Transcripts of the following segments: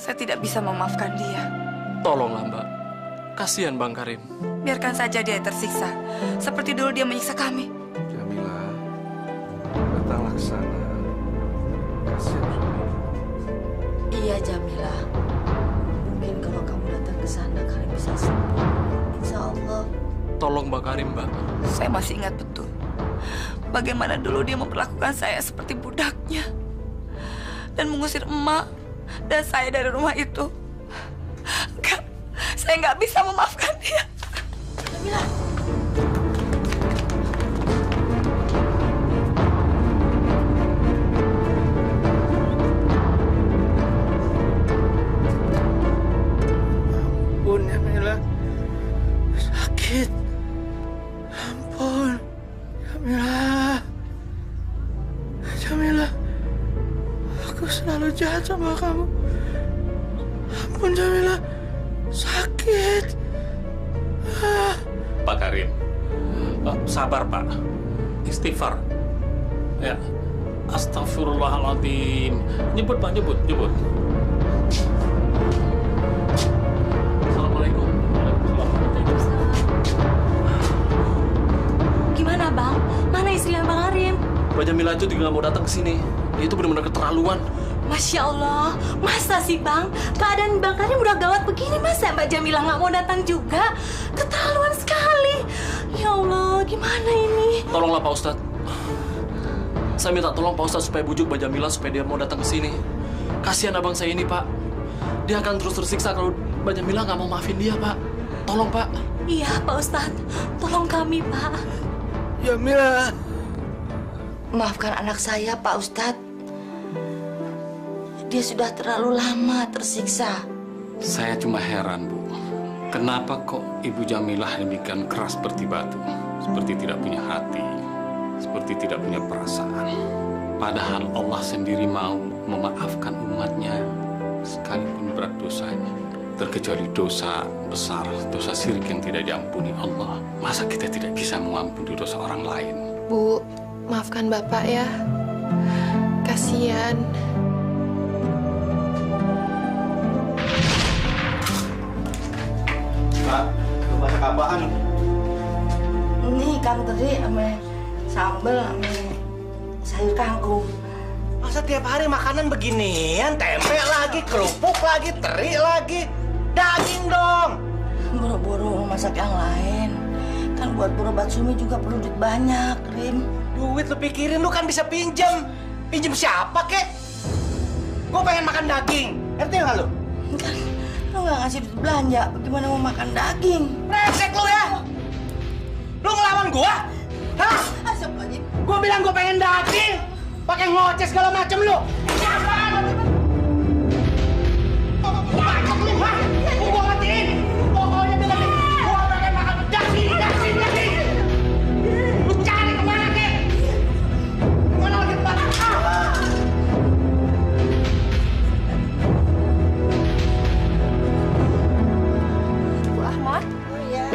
Saya tidak bisa memaafkan dia. Tolonglah Mbak, kasihan Bang Karim. Biarkan saja dia tersiksa, seperti dulu dia menyiksa kami. Jamila, datanglah ke sana. Kasihan suami. Iya Jamila, mungkin kalau kamu datang ke sana kalian bisa sembuh. Insya Allah. Tolong Bang Karim, Mbak. Saya masih ingat betul bagaimana dulu dia memperlakukan saya seperti budaknya dan mengusir emak dan saya dari rumah itu. Enggak, saya nggak bisa memaafkan dia. Jamila. Ampun, Jamila. Sakit. Ampun. Jamila. Jamila. Aku selalu jahat sama kamu. Ampun, Jamila. Sakit. Pak Karim, sabar Pak, istighfar. Ya, astagfirullahaladzim. Nyebut Pak, nyebut. Assalamualaikum. Gimana Bang? Mana istrinya Bang Karim? Mbak Jamila itu juga nggak mau datang ke sini. Dia itu benar-benar keterlaluan. Masya Allah, masa sih Bang? Keadaan Bang Karim udah gawat begini, masa Mbak Jamila nggak mau datang juga? Keterlaluan sekali. Ya Allah, gimana ini? Tolonglah Pak Ustadz. Saya minta tolong Pak Ustadz supaya bujuk Mbak Jamila supaya dia mau datang ke sini. Kasihan abang saya ini Pak. Dia akan terus tersiksa kalau Mbak Jamila nggak mau maafin dia Pak. Tolong Pak. Iya Pak Ustadz, tolong kami Pak. Jamila. Maafkan anak saya Pak Ustadz. Dia sudah terlalu lama tersiksa. Saya cuma heran, Bu. Kenapa kok Ibu Jamilah demikian keras seperti batu? Seperti tidak punya hati, seperti tidak punya perasaan. Padahal Allah sendiri mau memaafkan umatnya sekalipun berat dosanya. Terkecuali dosa besar, dosa syirik yang tidak diampuni Allah. Masa kita tidak bisa mengampuni dosa orang lain? Bu, maafkan Bapak ya. Kasihan. Pak, lu masak apaan? Ini ikan teri sama sambal sama sayur kangkung. Masa tiap hari makanan beginian? Tempe lagi, kerupuk lagi, teri lagi. Daging dong! Buru-buru mau masak yang lain. Kan buat berobat Sumi juga perlu duit banyak, Rim. Duit lu pikirin, lu kan bisa pinjem. Pinjem siapa, kek? Gue pengen makan daging. Ngerti nggak lu? Kan lu nggak ngasih duit belanja, bagaimana mau makan daging? Resek lu ya! Lu ngelawan gua? Hah? Astagfirullahaladzim. Gua bilang gua pengen daging, pakai ngoceh segala macem lu. Apaan? Bacot lu, ha? Gua matiin. Pokoknya bilang gua pengen makan daging. Lu cari kemana, kek? Kemana lagi tempat? Bu Ahmad. Oh iya.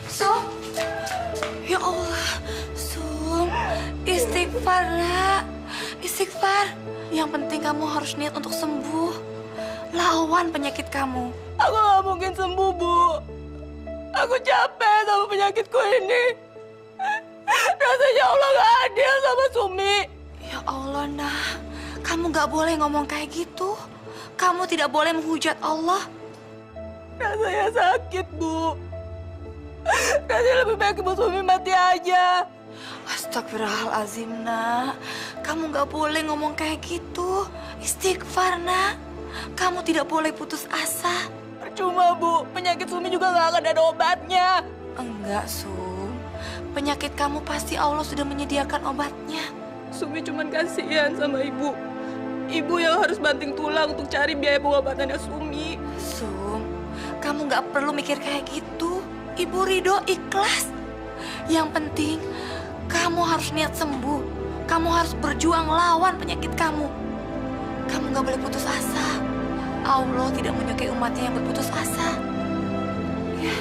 Sum, ya Allah, Sum, istighfar nak, istighfar. Yang penting kamu harus niat untuk sembuh. Lawan penyakit kamu. Aku gak mungkin sembuh, Bu. Aku capek sama penyakitku ini. Rasanya Allah gak adil sama Sumi. Ya Allah, nak. Kamu gak boleh ngomong kayak gitu. Kamu tidak boleh menghujat Allah. Rasanya sakit, Bu. Rasanya lebih baik Ibu Sumi mati aja. Astagfirullahaladzim, nak. Kamu gak boleh ngomong kayak gitu. Istighfar, nak. Kamu tidak boleh putus asa. Percuma, Bu. Penyakit Sumi juga gak akan ada obatnya. Enggak, Sum. Penyakit kamu pasti Allah sudah menyediakan obatnya. Sumi cuma kasihan sama Ibu. Ibu yang harus banting tulang untuk cari biaya pengobatannya Sumi. Sum, kamu gak perlu mikir kayak gitu. Ibu ridho ikhlas. Yang penting, kamu harus niat sembuh. Kamu harus berjuang lawan penyakit kamu. Kamu gak boleh putus asa. Allah tidak menyukai umatnya yang berputus asa. Ya.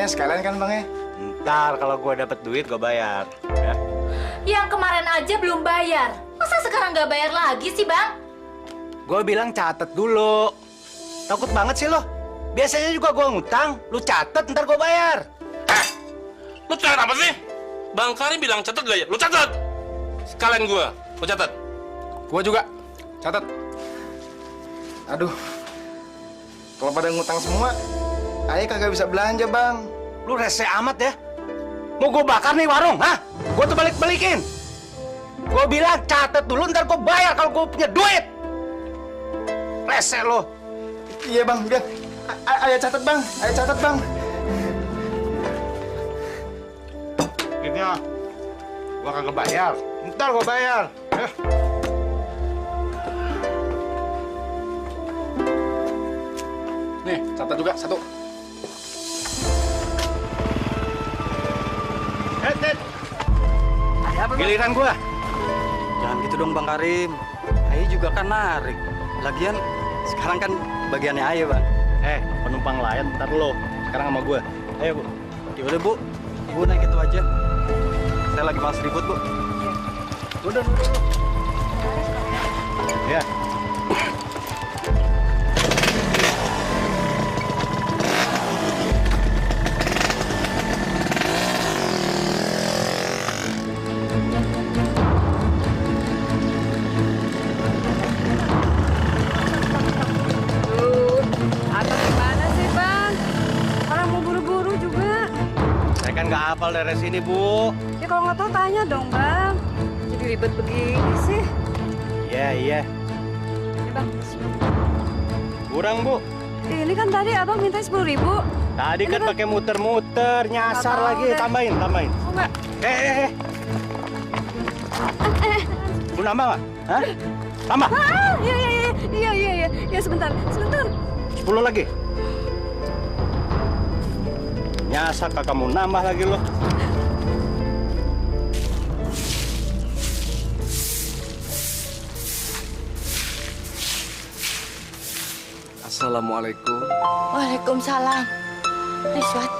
sekalian kan Bang ya? Ntar kalau gue dapet duit gue bayar. Ya. Yang kemarin aja belum bayar. Masa sekarang nggak bayar lagi sih, Bang? Gue bilang catet dulu. Takut banget sih lo. Biasanya juga gue ngutang, lu catet ntar gue bayar. Lu catat apa sih? Bang Karim bilang catat gak ya? Lu catat! Sekalian gua, lu catat. Gua juga. Catat. Aduh. Kalau pada ngutang semua, ayah kagak bisa belanja, Bang. Lu rese amat ya. Mau gue bakar nih warung, hah? Gue tuh balik-balikin. Gue bilang catet dulu ntar gue bayar kalau gue punya duit. Rese lo. Iya, Bang. Biar. Ayah catat, Bang. Ayah catat, Bang. Gini ya, gue kagak bayar. Ntar gue bayar. Nih, catat juga satu. Giliran gue. Jangan gitu dong Bang Karim. Ayo juga kan narik. Lagian sekarang kan bagiannya Ayo Bang. Penumpang lain ntar lo. Sekarang sama gue. Ayo Bu. Yaudah Bu, Ibu naik itu aja. Saya lagi malas ribut Bu. Udah. Ya. Nggak hafal daerah sini, Bu. Ya kalau nggak tahu tanya dong, Bang. Jadi ribet begini sih. Iya. Ya, Bang. Kurang, Bu. Ini kan tadi Abang minta 10.000. Tadi kan pakai muter-muter, nyasar lagi. deh. Tambahin. Oh, enggak. Lu nambah nggak? Hah? Tambah. Iya. Ya, sebentar. 10 lagi. Nyasar kakak mau nambah lagi lo. Assalamualaikum. Waalaikumsalam. Riswat,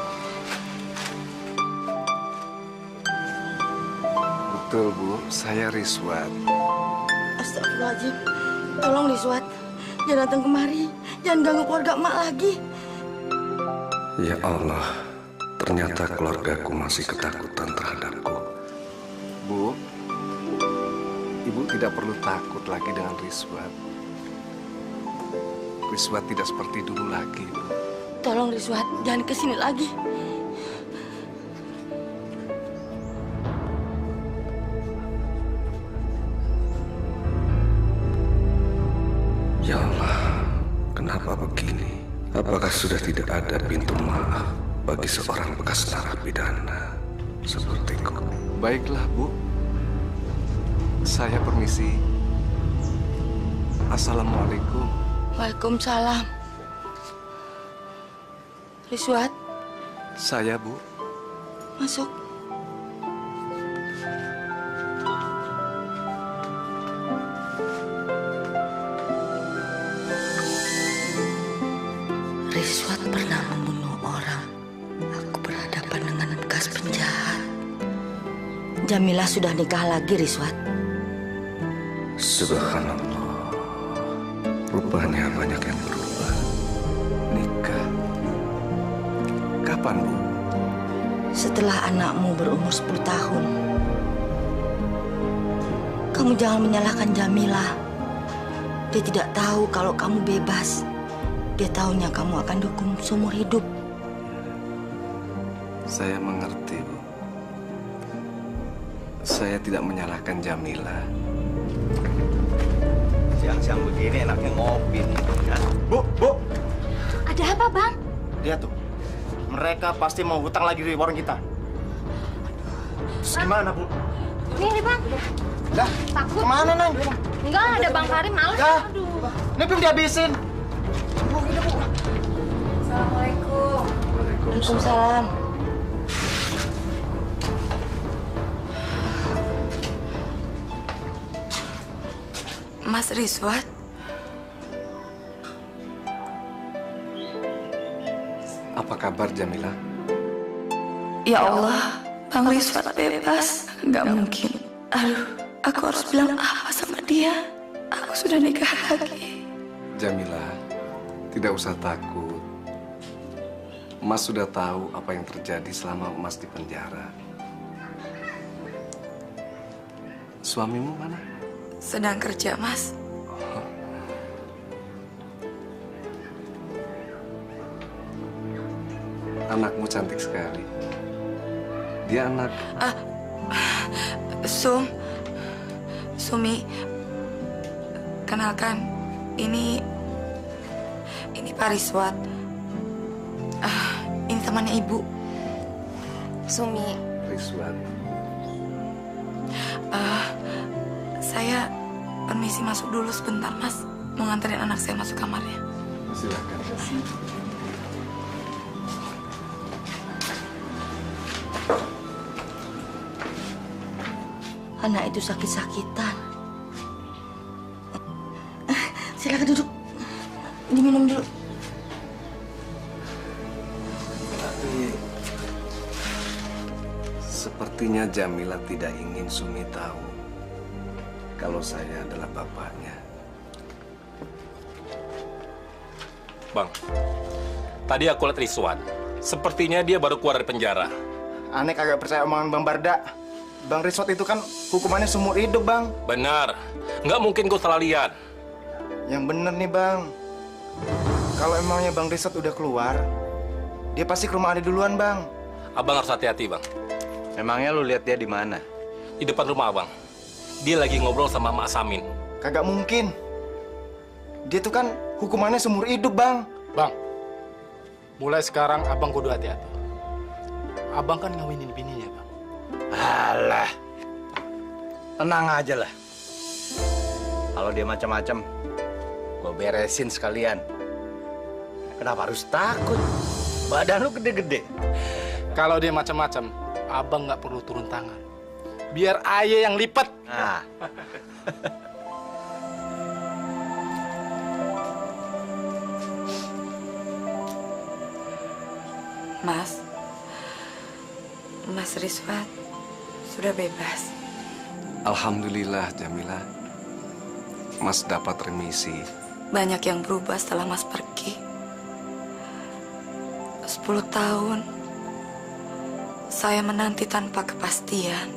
Betul, Bu. Saya Riswat. astagfirullahaladzim. Tolong Riswat, jangan datang kemari. Jangan ganggu keluarga emak lagi. Ya Allah, ternyata keluargaku masih ketakutan terhadapku. Bu, Ibu tidak perlu takut lagi dengan Riswat. Riswat tidak seperti dulu lagi, Bu. Tolong Riswat, jangan kesini lagi. Ya Allah, kenapa begini? Apakah sudah tidak ada pintu maaf bagi seorang bekas narapidana sepertiku? Baiklah, Bu. Saya permisi. Assalamualaikum. Waalaikumsalam. Riswat, Saya, Bu. masuk. Riswat pernah membunuh orang. Aku berhadapan dengan bekas penjahat. Jamilah sudah nikah lagi, Riswat. Subhanallah, rupanya banyak yang berubah. Nikah. Kapan, Bu? Setelah anakmu berumur 10 tahun. Kamu jangan menyalahkan Jamilah. Dia tidak tahu kalau kamu bebas. Dia tahunya kamu akan dihukum seumur hidup. Saya mengerti, Bu. Saya tidak menyalahkan Jamila. Siang-siang begini enaknya ngopi nih. Ya. Bu. Ada apa, Bang? Lihat tuh. Mereka pasti mau hutang lagi di warung kita. Terus gimana, Bu? Nih, Bang. Dah, Takut. kemana, Neng? Enggak, ada Bang Karim males. Dah. Aduh. Ini belum dihabisin. Assalamualaikum. Waalaikumsalam. Mas Riswat, Apa kabar, Jamila? Ya Allah, Bang Rizwan bebas. Nggak mungkin. Aduh, aku harus bilang apa sama dia? Aku sudah nikah lagi. Jamila, tidak usah takut. Mas sudah tahu apa yang terjadi selama Mas di penjara. Suamimu mana? Sedang kerja, Mas. Anakmu cantik sekali. Dia anak... Sumi, kenalkan, ini Pak Rizwan. Ini temannya Ibu. Sumi. Rizwan. Saya permisi masuk dulu sebentar, Mas. Mau nganterin anak saya masuk kamarnya. Silakan. Anak itu sakit-sakitan. Silakan duduk. Diminum dulu. Tapi sepertinya Jamila tidak ingin Sumi tahu kalau saya adalah bapaknya. Bang, tadi aku lihat Rizwan. Sepertinya dia baru keluar dari penjara. Aneh kagak percaya omongan Bang Barda. Bang Rizwan itu kan hukumannya seumur hidup, Bang. Benar. Nggak mungkin gue salah lihat. Yang bener nih, Bang. Kalau emangnya Bang Rizwan udah keluar, dia pasti ke rumah Ade duluan, Bang. Abang harus hati-hati, Bang. Memangnya lu lihat dia di mana? Di depan rumah Abang. Dia lagi ngobrol sama Mak Samin. Kagak mungkin. Dia tuh kan hukumannya seumur hidup, Bang. Bang, mulai sekarang Abang kudu hati-hati. Abang kan ngawinin bininya, Bang. Alah, tenang aja lah. Kalau dia macam-macam, gue beresin sekalian. Kenapa harus takut? Badan lu gede-gede. Kalau dia macam-macam, Abang nggak perlu turun tangan. Biar ayah yang lipat. Nah. Mas Rizwan sudah bebas. Alhamdulillah, Jamila. Mas dapat remisi. Banyak yang berubah setelah Mas pergi. 10 tahun saya menanti tanpa kepastian.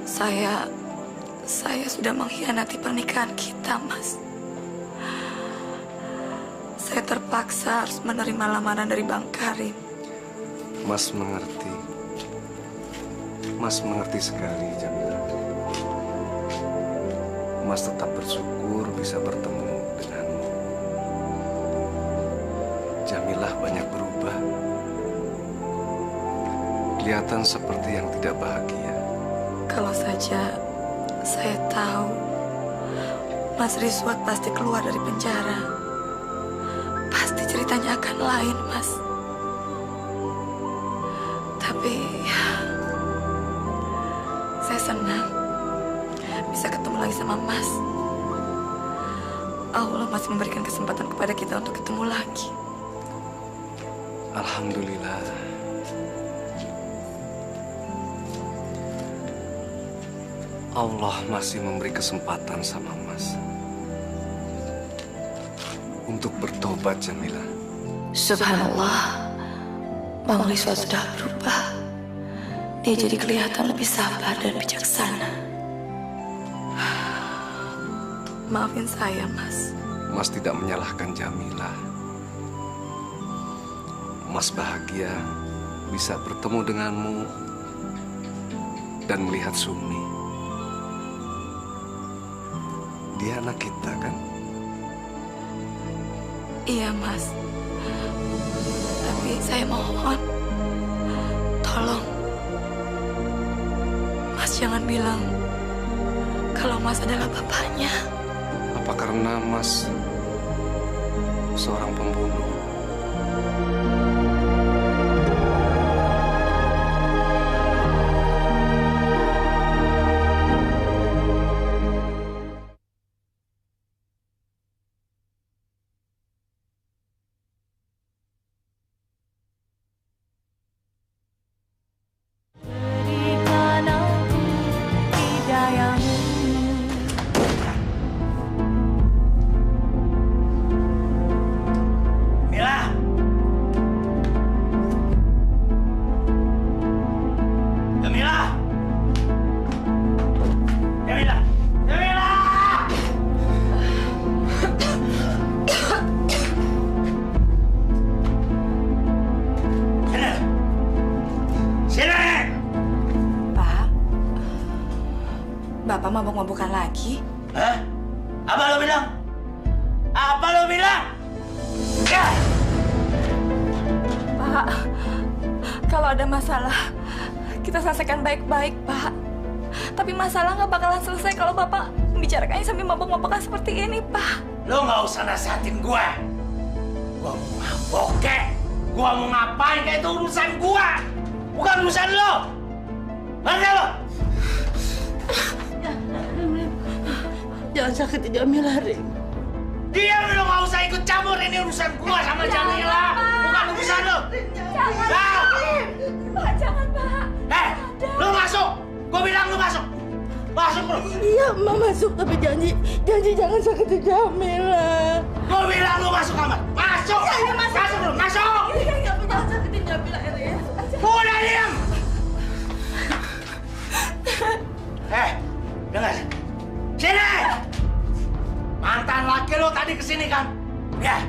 Saya sudah mengkhianati pernikahan kita, Mas. Saya terpaksa harus menerima lamaran dari Bang Karim. Mas mengerti. Mas mengerti sekali, Jamila. Mas tetap bersyukur bisa bertemu denganmu. Jamilah banyak berubah. Kelihatan seperti yang tidak bahagia. Kalau saja saya tahu Mas Rizwan pasti keluar dari penjara, pasti ceritanya akan lain, Mas. Tapi saya senang bisa ketemu lagi sama Mas. Allah masih memberikan kesempatan kepada kita untuk ketemu lagi. Alhamdulillah. Allah masih memberi kesempatan sama Mas untuk bertobat, Jamila. Subhanallah, Bang Rizwan sudah berubah. Dia jadi kelihatan lebih sabar dan bijaksana. Maafin saya, Mas. Mas tidak menyalahkan Jamila. Mas bahagia bisa bertemu denganmu dan melihat Sumi. Dia anak kita, kan? Iya, Mas. Tapi saya mohon, tolong, Mas jangan bilang kalau Mas adalah bapaknya. Apa karena Mas seorang pembunuh? lagi? Hah? Apa lo bilang? Apa lo bilang? Ya! Pak, kalau ada masalah, kita selesaikan baik-baik, Pak. Tapi masalah nggak bakalan selesai kalau Bapak membicarakannya sambil mabok-mabokan seperti ini, Pak. Lo nggak usah nasihatin gue. Gue mau mabok kek. Gue mau ngapain kayak itu urusan gue. Bukan urusan lo. Ngerti lo? Jangan sakitin Jamila, Rim. Diam, lo nggak usah ikut campur. Ini urusan gue sama Jamila. Bukan urusan lo. Jangan, Pak. Jangan, Pak. Lo masuk. Gue bilang lo masuk. Masuk lo. Iya, Emak masuk, tapi janji jangan sakitin Jamila. Gue bilang lo masuk kamar. Masuk. Masuk lo, masuk. Jangan sakitin Jamila, Erin. Udah diam. Dengar. Sini. Mantan laki lo tadi kesini kan? Ya.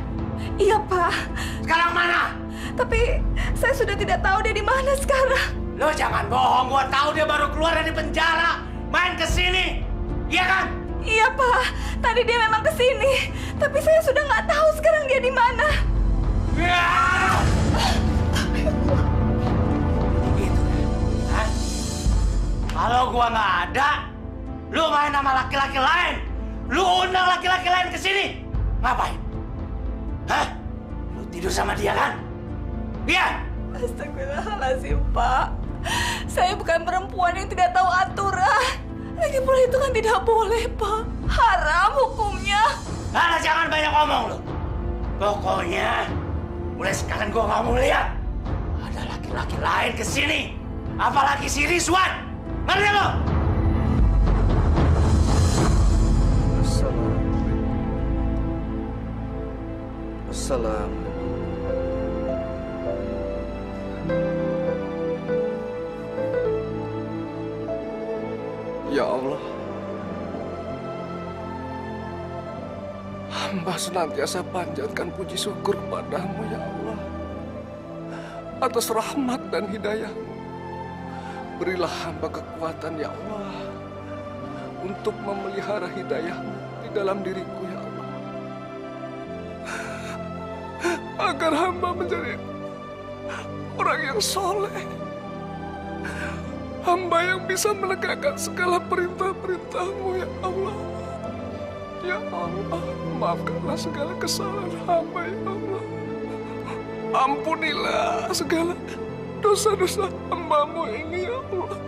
Iya, Pak. Sekarang mana? Tapi saya sudah tidak tahu dia di mana sekarang. Lo jangan bohong, gua tahu dia baru keluar dari penjara, main ke sini. Iya kan? Iya, Pak. Tadi dia memang ke sini. Tapi saya sudah nggak tahu sekarang dia di mana. Ya! Gitu. Hah? Kalau gua nggak ada, lu main sama laki-laki lain. Lu undang laki-laki lain ke sini. Ngapain? Hah? Lu tidur sama dia kan? Iya. Astagfirullahaladzim, Pak. Saya bukan perempuan yang tidak tahu aturan. Lagi pula itu kan tidak boleh, Pak. Haram hukumnya. Nah, jangan banyak ngomong lu. Pokoknya, mulai sekarang gua nggak mau lihat ada laki-laki lain ke sini. Apalagi si Rizwan. Ngerti lo? Assalamualaikum. Ya Allah, hamba senantiasa panjatkan puji syukur padamu ya Allah atas rahmat dan hidayah-Mu. Berilah hamba kekuatan ya Allah untuk memelihara hidayah-Mu di dalam diriku ya Allah, agar hamba menjadi orang yang soleh, hamba yang bisa menegakkan segala perintah-perintah-Mu ya Allah. Ya Allah, maafkanlah segala kesalahan hamba ya Allah. Ampunilah segala dosa-dosa hamba-Mu ini ya Allah.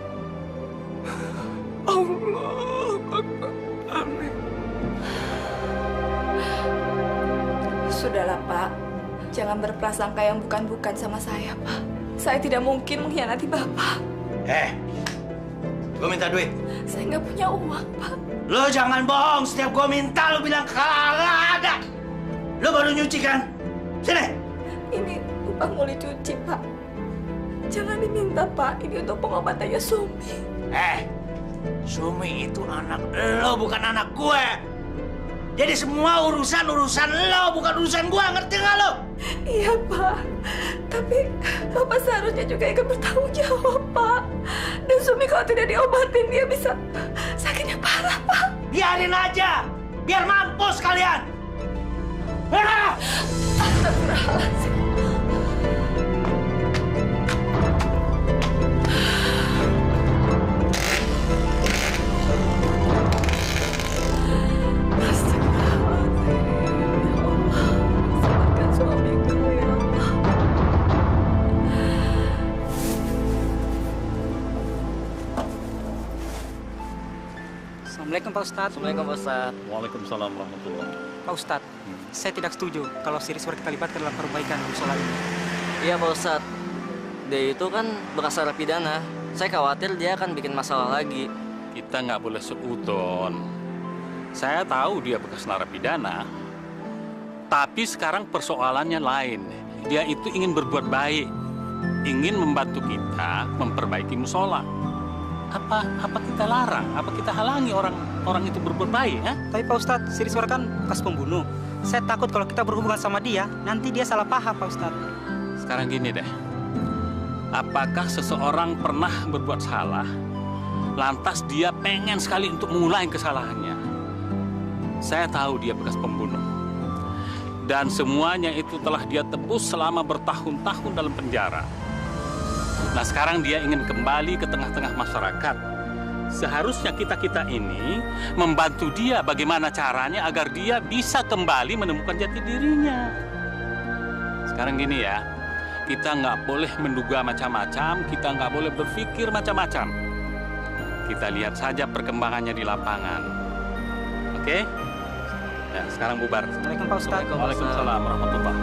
Allah Akbar. Amin. Sudahlah, Pak. Jangan berprasangka yang bukan-bukan sama saya, Pak. Saya tidak mungkin mengkhianati Bapak. Gue minta duit. Saya nggak punya uang, Pak. Lo jangan bohong, setiap gue minta lo bilang kagak ada. Lo baru nyuci kan? Sini. Ini upah mau dicuci, Pak. Jangan diminta, Pak. Ini untuk pengobatannya Sumi. Sumi itu anak lo, bukan anak gue. Jadi semua urusan lo, bukan urusan gue, ngerti nggak lo? Iya, Pak. Tapi Bapak seharusnya juga ikut bertanggung jawab, Pak. Dan Sumi kalau tidak diobatin, dia bisa sakitnya parah, Pak. Biarin aja, biar mampus kalian. Astagfirullahaladzim. Assalamualaikum Pak Ustadz. Assalamualaikum Pak Ustadz. Waalaikumsalam warahmatullahi. Pak Ustadz, saya tidak setuju kalau si Rizwan kita libatkan dalam perbaikan musola ini. Iya Pak Ustadz. Dia itu kan bekas narapidana. Saya khawatir dia akan bikin masalah lagi. Kita nggak boleh seudon. Saya tahu dia bekas narapidana, tapi sekarang persoalannya lain. Dia itu ingin berbuat baik, ingin membantu kita memperbaiki musola. Apa kita larang? Apa kita halangi orang itu berbuat baik? Tapi Pak Ustadz, si Rizwan kan bekas pembunuh. Saya takut kalau kita berhubungan sama dia, nanti dia salah paham Pak Ustadz. Sekarang gini deh, apakah seseorang pernah berbuat salah, Lantas dia pengen sekali untuk mengulangi kesalahannya. Saya tahu dia bekas pembunuh. Dan semuanya itu telah dia tebus selama bertahun-tahun dalam penjara. Nah, sekarang dia ingin kembali ke tengah-tengah masyarakat. Seharusnya kita-kita ini membantu dia bagaimana caranya agar dia bisa kembali menemukan jati dirinya. Sekarang gini ya, kita nggak boleh menduga macam-macam, kita nggak boleh berpikir macam-macam. Kita lihat saja perkembangannya di lapangan. Oke? Ya, sekarang bubar. Assalamualaikum Pak Ustadz. Waalaikumsalam warahmatullahi.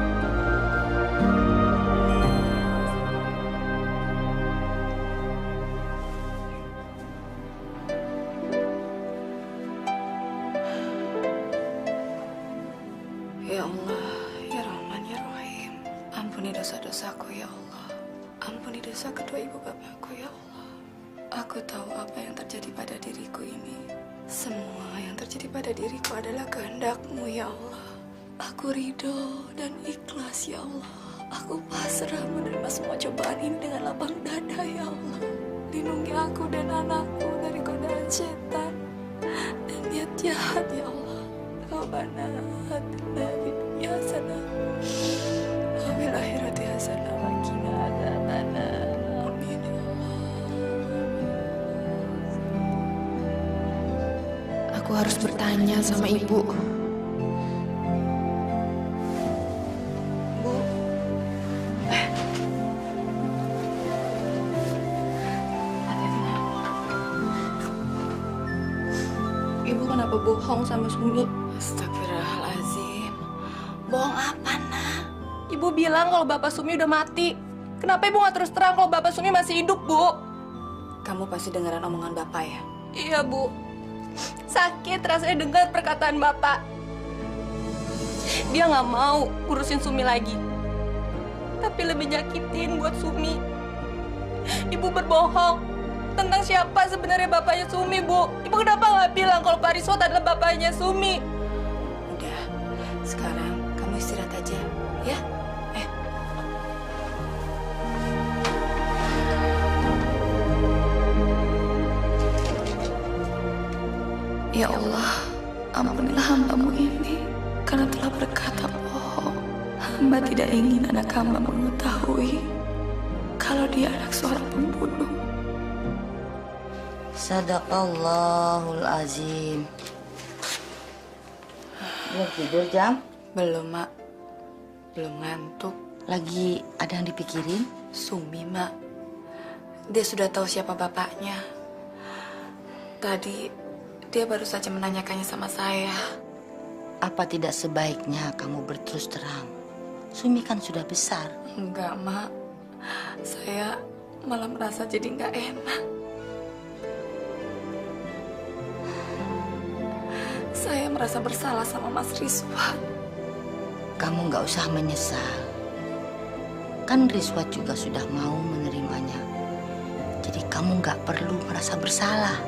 Ya Allah, ya Rahman, ya Rahim. Ampuni dosa-dosaku ya Allah. Ampuni dosa kedua ibu bapakku ya Allah. Aku tahu apa yang terjadi pada diriku ini. Semua yang terjadi pada diriku adalah kehendak-Mu ya Allah. Aku ridho dan ikhlas ya Allah. Aku pasrah menerima semua cobaan ini dengan lapang dada ya Allah. Lindungi aku dan anakku dari godaan setan dan niat jahat ya Allah. Rabbana atina fid dunya hasanah wa fil akhirati hasanah wa qina adzabannar. Amin ya Allah. Aku harus bertanya sama ibu. Ibu kenapa bohong sama Sumi? Astagfirullahaladzim. Bohong apa, Nak? Ibu bilang kalau Bapak Sumi udah mati. Kenapa Ibu nggak terus terang kalau Bapak Sumi masih hidup, Bu? Kamu pasti dengeran omongan Bapak ya? Iya, Bu. Sakit rasanya dengar perkataan Bapak. Dia nggak mau ngurusin Sumi lagi. Tapi lebih nyakitin buat Sumi. Ibu berbohong tentang siapa sebenarnya bapaknya Sumi, Bu. Ibu kenapa nggak bilang kalau Pak Riswat adalah bapaknya Sumi? Udah, sekarang kamu istirahat aja, ya? Ya Allah, ampunilah hamba-Mu ini karena telah berkata bohong. Hamba tidak ingin anak hamba mengetahui kalau dia anak seorang pembunuh. Sadaqallahul azim. Belum tidur, Jam? Belum, Mak. Belum ngantuk. Lagi ada yang dipikirin? Sumi, Mak. Dia sudah tahu siapa bapaknya. Tadi dia baru saja menanyakannya sama saya. Apa tidak sebaiknya kamu berterus terang? Sumi kan sudah besar. Enggak, Mak. Saya malah merasa jadi nggak enak. Saya merasa bersalah sama Mas Riswat. Kamu nggak usah menyesal. Kan Riswat juga sudah mau menerimanya. Jadi kamu nggak perlu merasa bersalah.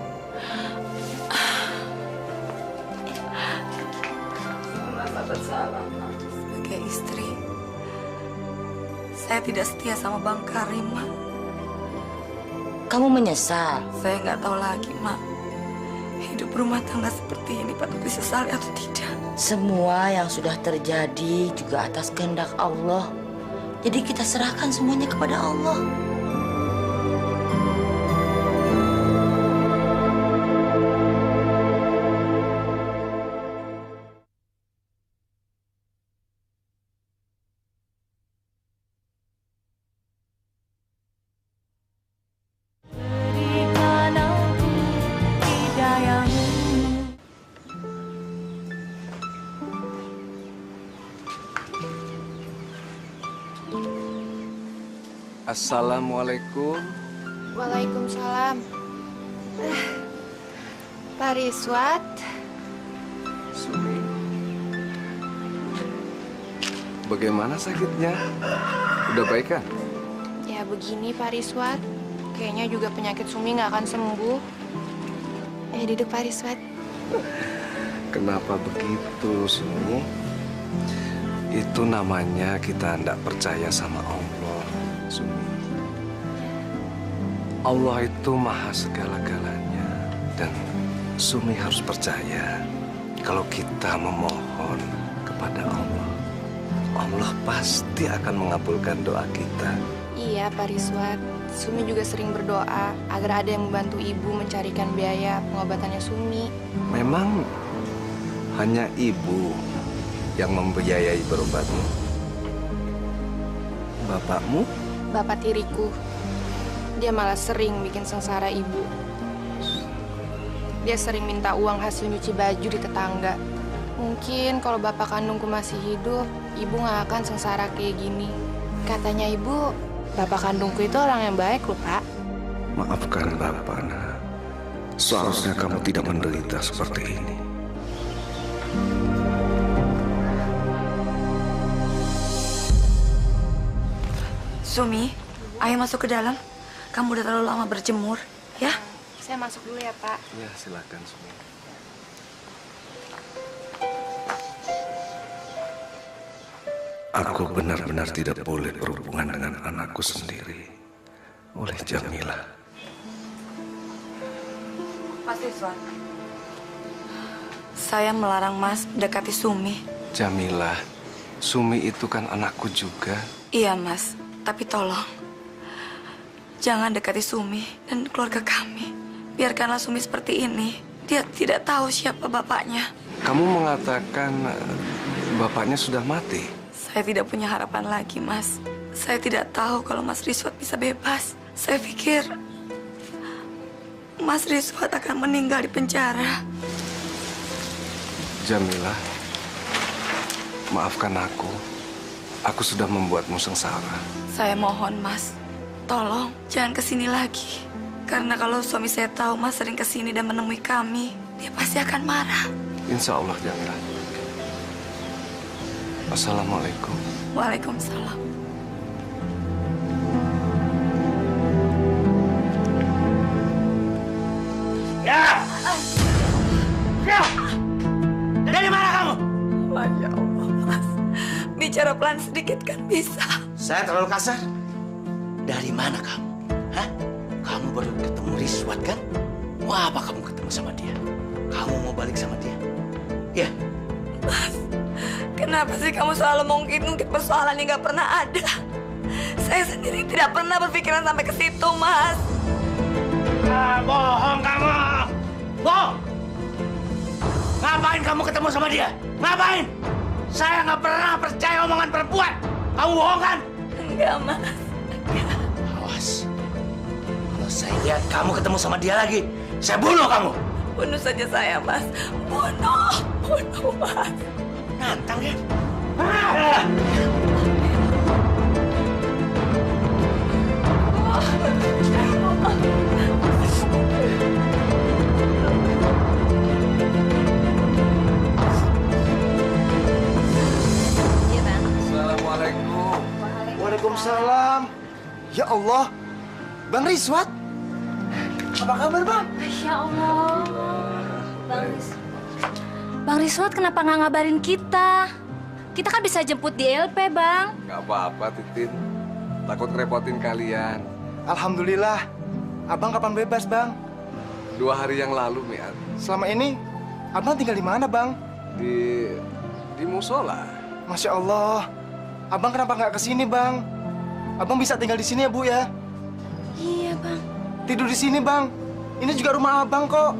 Merasa bersalah, Mak. Sebagai istri, saya tidak setia sama Bang Karim, Mak. Kamu menyesal? Saya nggak tahu lagi, Mak. Hidup rumah tangga seperti ini patut disesali atau tidak? Semua yang sudah terjadi juga atas kehendak Allah. Jadi kita serahkan semuanya kepada Allah. Assalamualaikum. Waalaikumsalam. Pak Riswat. Sumi. Bagaimana sakitnya? Udah baik kan? Ya begini Pak Riswat. Kayaknya juga penyakit Sumi nggak akan sembuh. Duduk Pak Riswat. Kenapa begitu, Sumi? Itu namanya kita tidak percaya sama Allah, Sumi. Allah itu maha segala-galanya. Dan Sumi harus percaya kalau kita memohon kepada Allah, Allah pasti akan mengabulkan doa kita. Iya, Pak Riswat. Sumi juga sering berdoa agar ada yang membantu ibu mencarikan biaya pengobatannya Sumi. Memang hanya ibu yang membiayai berobatmu. Bapakmu? Bapak tiriku, dia malah sering bikin sengsara ibu. Dia sering minta uang hasil nyuci baju di tetangga. Mungkin kalau bapak kandungku masih hidup, ibu nggak akan sengsara kayak gini. Katanya ibu, bapak kandungku itu orang yang baik loh, Pak. Maafkan Bapak, nak. Seharusnya kamu tidak menderita seperti ini. Sumi, ayo masuk ke dalam. Kamu udah terlalu lama berjemur, ya? Saya masuk dulu ya, Pak. Ya, silakan Sumi. Aku benar-benar tidak boleh berhubungan dengan anakku sendiri oleh Jamilah. Mas Rizwan, saya melarang Mas mendekati Sumi. Jamilah, Sumi itu kan anakku juga. Iya, Mas. Tapi tolong, jangan dekati Sumi dan keluarga kami. Biarkanlah Sumi seperti ini. Dia tidak tahu siapa bapaknya. Kamu mengatakan bapaknya sudah mati? Saya tidak punya harapan lagi, Mas. Saya tidak tahu kalau Mas Rizwan bisa bebas. Saya pikir Mas Rizwan akan meninggal di penjara. Jamilah, maafkan aku. Aku sudah membuatmu sengsara. Saya mohon, Mas. Tolong, jangan kesini lagi. Karena kalau suami saya tahu Mas sering kesini dan menemui kami, dia pasti akan marah. Insya Allah, Jamilah. Assalamualaikum. Waalaikumsalam. Ya! Ya! Dari mana kamu? Masya Allah, Mas. Bicara pelan sedikit kan bisa. Saya terlalu kasar? Dari mana kamu? Hah? Kamu baru ketemu Rizwan kan? Wah, apa kamu ketemu sama dia? Kamu mau balik sama dia? Ya? Mas, kenapa sih kamu selalu mengungkit-ungkit persoalan yang gak pernah ada? Saya sendiri tidak pernah berpikiran sampai ke situ, Mas. Ah, bohong kamu! Bohong! Ngapain kamu ketemu sama dia? Ngapain? Saya nggak pernah percaya omongan perempuan. Kamu bohong kan? Enggak, Mas. Enggak. Awas. Kalau saya lihat kamu ketemu sama dia lagi, saya bunuh kamu. Bunuh saja saya, Mas. Bunuh. Bunuh, Mas. Nantang ya? Assalamualaikum. Waalaikumsalam. Ya Allah, Bang Rizwan. Apa kabar, Bang? Masya Allah. Bang Rizwan kenapa nggak ngabarin kita? Kita kan bisa jemput di LP, Bang. Gak apa-apa, Titin. Takut ngerepotin kalian. Alhamdulillah. Abang kapan bebas, Bang? 2 hari yang lalu, Miat. Selama ini, Abang tinggal di mana, Bang? Di musola. Masya Allah. Abang kenapa nggak kesini, Bang? Abang bisa tinggal di sini ya, Bu, ya? Iya, Bang. Tidur di sini, Bang. Ini juga rumah Abang kok.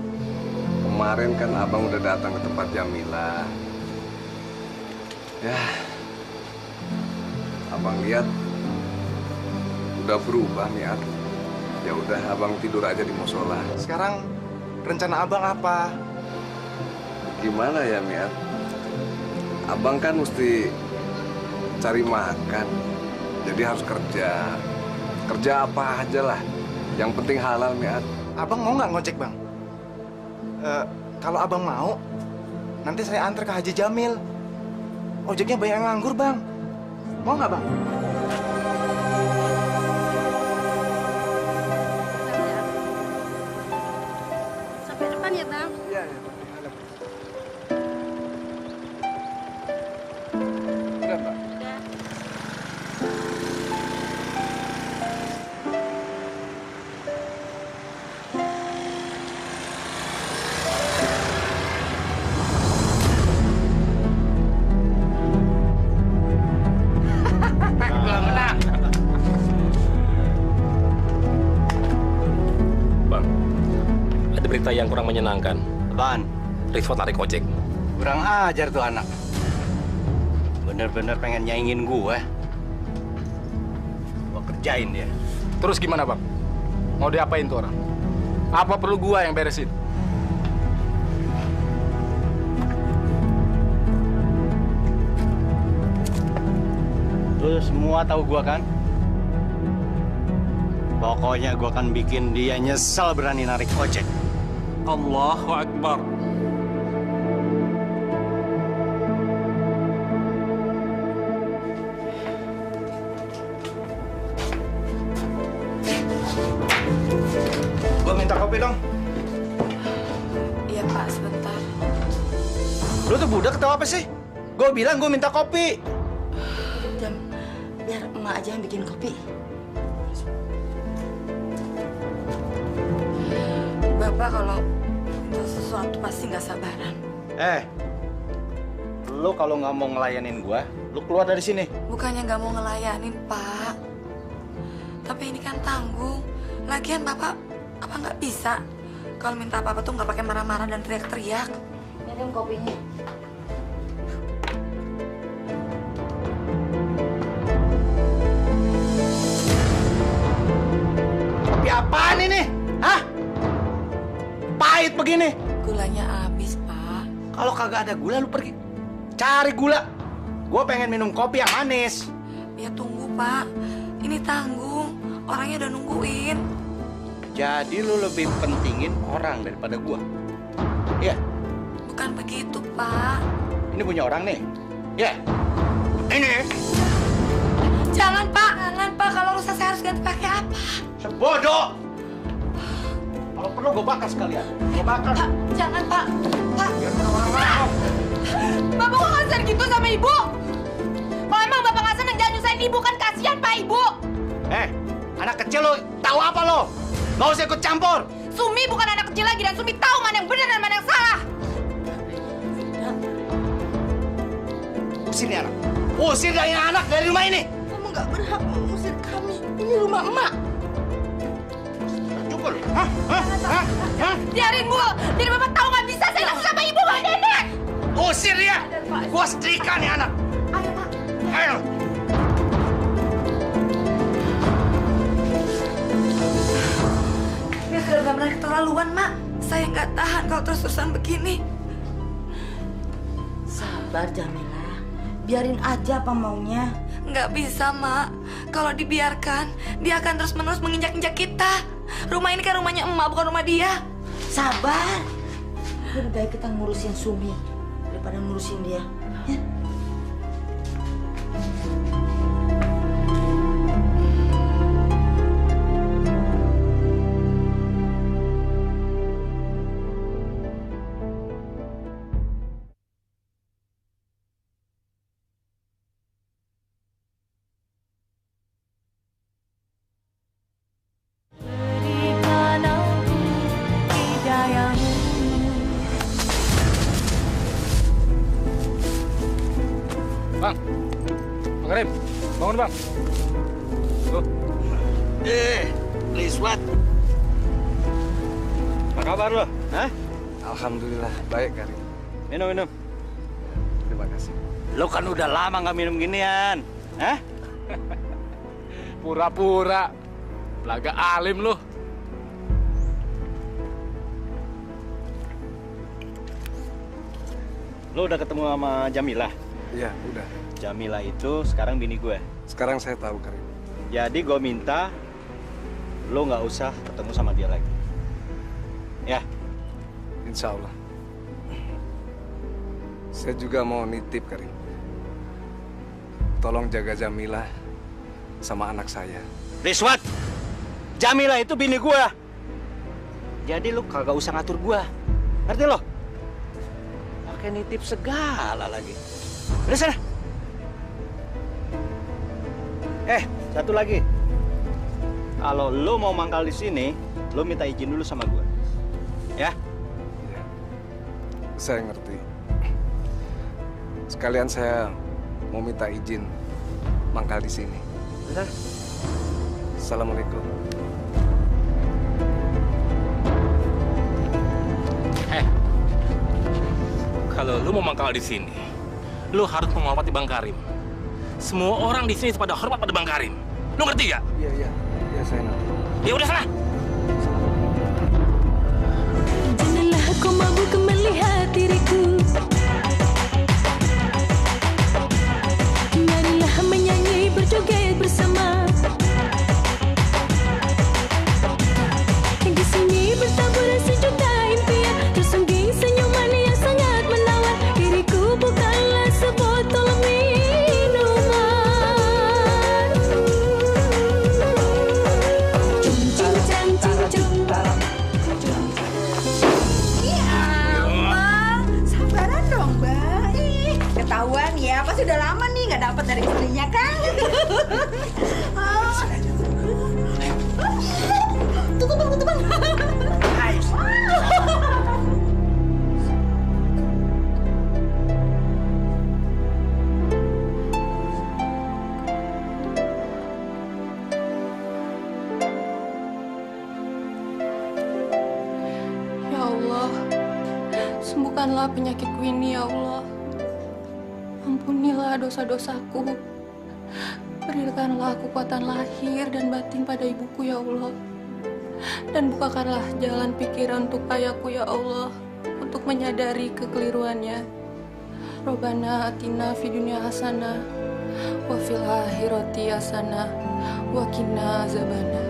Kemarin kan Abang udah datang ke tempat Jamilah. Ya, Abang lihat udah berubah, Miat. Ya udah, Abang tidur aja di musola. Sekarang rencana Abang apa? Gimana ya, Miat? Abang kan mesti cari makan. Jadi harus kerja. Kerja apa aja lah. Yang penting halal, Miat. Abang mau nggak ngojek, Bang? Kalau Abang mau, nanti saya antar ke Haji Jamil. Ojeknya banyak yang nganggur, Bang. Mau nggak, Bang? Sampai depan ya, Bang. Iya, iya. Udah, Pak. yang kurang menyenangkan. Apaan? Rizwan tarik ojek. Kurang ajar tuh anak. Bener-bener pengen nyaingin gue. Gue kerjain dia. Terus gimana, Bang? Mau diapain tuh orang? Apa perlu gua yang beresin? Lu semua tahu gua kan? Pokoknya gua akan bikin dia nyesel berani narik ojek. Allahu Akbar. Gua minta kopi dong. Iya Pak, sebentar. Lu tuh budak atau apa sih? Gua bilang gua minta kopi. Jam, biar emak aja yang bikin kopi. Bapak kalau minta sesuatu pasti nggak sabaran. Lu kalau nggak mau ngelayanin gua, lu keluar dari sini. Bukannya nggak mau ngelayanin, Pak. Tapi ini kan tanggung. Lagian Bapak, apa nggak bisa? Kalau minta apa-apa tuh nggak pakai marah-marah dan teriak-teriak. Minum kopinya. Kopi apaan ini? Hah? Pahit begini. Gulanya habis, Pak. Kalau kagak ada gula, lu pergi cari gula. Gua pengen minum kopi yang manis. Ya tunggu, Pak. Ini tanggung. Orangnya udah nungguin. Jadi lu lebih pentingin orang daripada gua. Iya. Bukan begitu, Pak. Ini punya orang nih. Iya. Ini. Jangan, Pak. Jangan, Pak. Kalau rusak saya harus ganti pakai apa? Sebodoh. Kalau perlu gua bakar sekalian. Gua bakar. Pak, jangan, Pak. Pak. Biar orang mau. Bapak kok ngasar gitu sama ibu? Kalau emang bapak nggak seneng jangan nyusahin ibu, kan kasihan Pak Ibu. Anak kecil lo tahu apa lo? Gak usah ikut campur. Sumi bukan anak kecil lagi dan Sumi tahu mana yang benar dan mana yang salah. Usir nih anak. Usir dari anak dari rumah ini. Kamu nggak berhak mengusir kami. Ini rumah emak. Cukup. Hah? Biarin Bu, biar bapak tahu nggak bisa saya langsung sama ibu Bang Nenek. Usir dia. Gua setrika nih anak. Ayo Pak. Ayo. Ini sudah benar-benar keterlaluan, Mak. Saya nggak tahan kalau terus-terusan begini. Sabar, Jamila. Biarin aja apa maunya. Nggak bisa, Mak. Kalau dibiarkan, dia akan terus-menerus menginjak-injak kita. Rumah ini kan rumahnya emak, bukan rumah dia. Sabar. Lebih baik kita ngurusin Sumi daripada ngurusin dia. Ya? Bang Karim, bangun Bang. Tuh. Rizwan. Apa kabar lo? Hah? Alhamdulillah, baik Karim. Minum. Terima kasih. Lo kan udah lama nggak minum ginian. Hah? Pura-pura. Belaga alim lu. Lo udah ketemu sama Jamilah? Iya, udah. Jamilah itu sekarang bini gue. Sekarang saya tahu, Karim. Jadi gue minta lo nggak usah ketemu sama dia lagi. Ya? Insya Allah. Saya juga mau nitip, Karim. Tolong jaga Jamilah sama anak saya. Rizwan, Jamilah itu bini gue. Jadi lo kagak usah ngatur gue. Ngerti lo? Pakai nitip segala lagi. Udah sana. Satu lagi. Kalau lo mau mangkal di sini, lo minta izin dulu sama gue. Ya? Ya. Saya ngerti. Sekalian saya mau minta izin mangkal di sini. Udah. Assalamualaikum. Kalau lu mau mangkal di sini, lu harus menghormati Bang Karim. Semua orang di sini pada hormat pada Bang Karim. Lu ngerti gak? Iya, saya ngerti. Ya udah sana. Janganlah kau mabuk melihat diriku. Marilah menyanyi berjoget bersama. Di sini bertabur sejuta impian, tersungging senyuman yang sangat menawan. Diriku bukanlah sebotol minuman. Sabaran dong, Mbak. Ih, ketahuan ya, pasti udah lama nih nggak dapat dari istrinya kan? Tutupan. Ya Allah, sembuhkanlah penyakitku ini ya Allah. Ampunilah dosa-dosaku. Berikanlah kekuatan lahir dan batin pada ibuku ya Allah. Dan bukakanlah jalan pikiran untuk ayahku ya Allah, untuk menyadari kekeliruannya. Robbana atina fid dunya hasanah wa fil akhirati hasanah wa qina azabannar.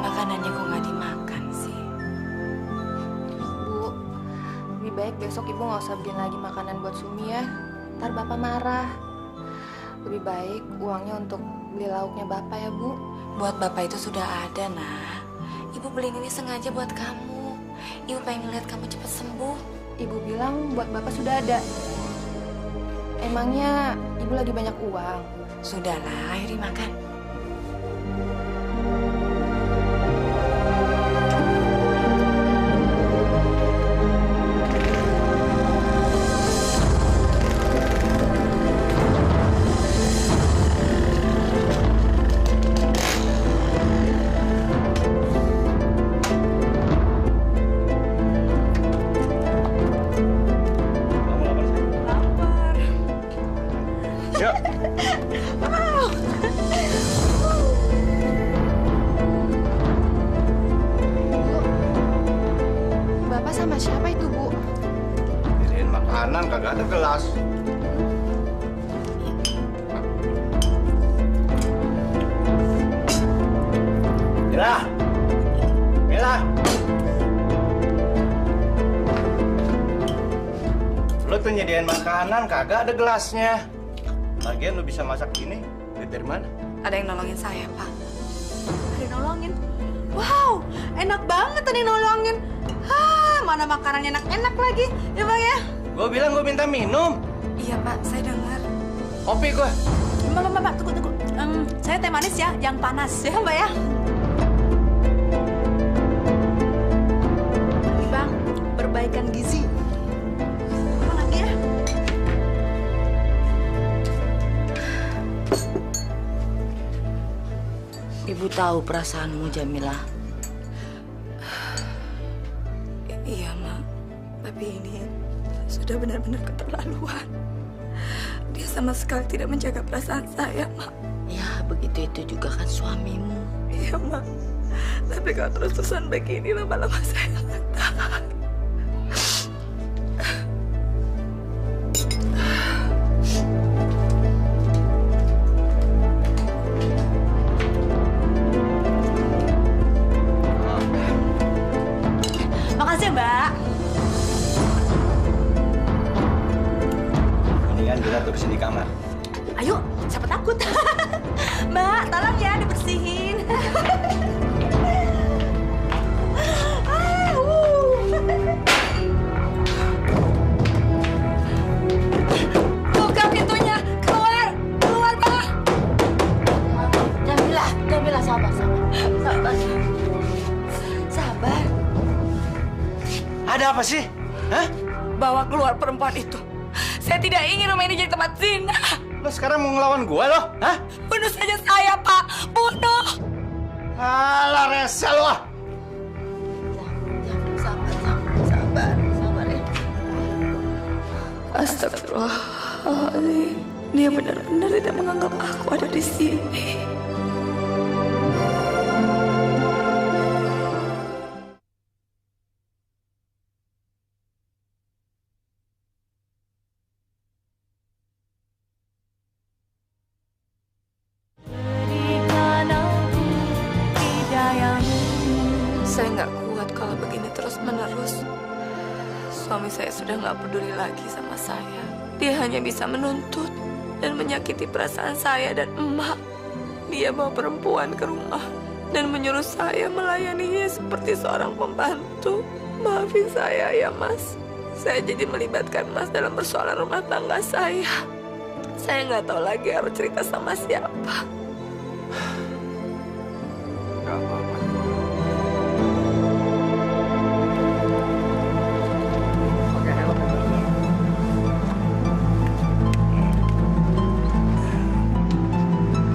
Makanannya kok nggak dimakan sih? Bu, lebih baik besok ibu nggak usah beliin lagi makanan buat Sumi ya. Ntar bapak marah. Lebih baik uangnya untuk beli lauknya bapak ya Bu. Buat bapak itu sudah ada, nah. Ibu beliin ini sengaja buat kamu. Ibu pengen lihat kamu cepat sembuh. Ibu bilang buat bapak sudah ada. Emangnya ibu lagi banyak uang? Sudahlah, ayo dimakan. Bapak sama siapa itu Bu? Beliin makanan, kagak ada gelas. Mila. Lo tuh nyediain makanan, kagak ada gelasnya. Lagian lo bisa masak gini, duit dari mana? Ada yang nolongin saya, Pak. Ada yang nolongin. Wow, enak banget tadi nolongin. Mana makanannya enak-enak lagi, ya Bang ya? Gue bilang gue minta minum. Iya, Pak, saya dengar. Kopi gue. Mbak, tunggu. Saya teh manis ya, yang panas ya Mbak ya. Ini Bang, perbaikan gizi. Apa lagi ya? Ibu tahu perasaanmu, Jamilah. Iya, Mak. Tapi ini sudah benar-benar keterlaluan. Dia sama sekali tidak menjaga perasaan saya, Mak. Ya, begitu itu juga kan suamimu. Iya, Mak. Tapi kalau terus-terusan begini, lama-lama saya nggak tahan. Makasih Mbak. Mendingan kita terusin di kamar. Ayo, siapa takut? Mbak, tolong ya dibersihin. Buka pintunya, keluar, Pak. Jamilah, sabar. Ada apa sih? Hah? Bawa keluar perempuan itu. Saya tidak ingin rumah ini jadi tempat zina. Lo sekarang mau ngelawan gue lo? Hah? Bunuh saja saya, Pak. Bunuh. Alah, rese lo. Sabar ya. Astagfirullahaladzim. Dia benar-benar tidak menganggap aku ada di sini. Saya nggak kuat kalau begini terus-menerus. Suami saya sudah nggak peduli lagi sama saya. Dia hanya bisa menuntut dan menyakiti perasaan saya dan emak. Dia bawa perempuan ke rumah dan menyuruh saya melayaninya seperti seorang pembantu. Maafin saya ya, Mas. Saya jadi melibatkan Mas dalam persoalan rumah tangga saya. Saya nggak tahu lagi harus cerita sama siapa. Gak apa-apa.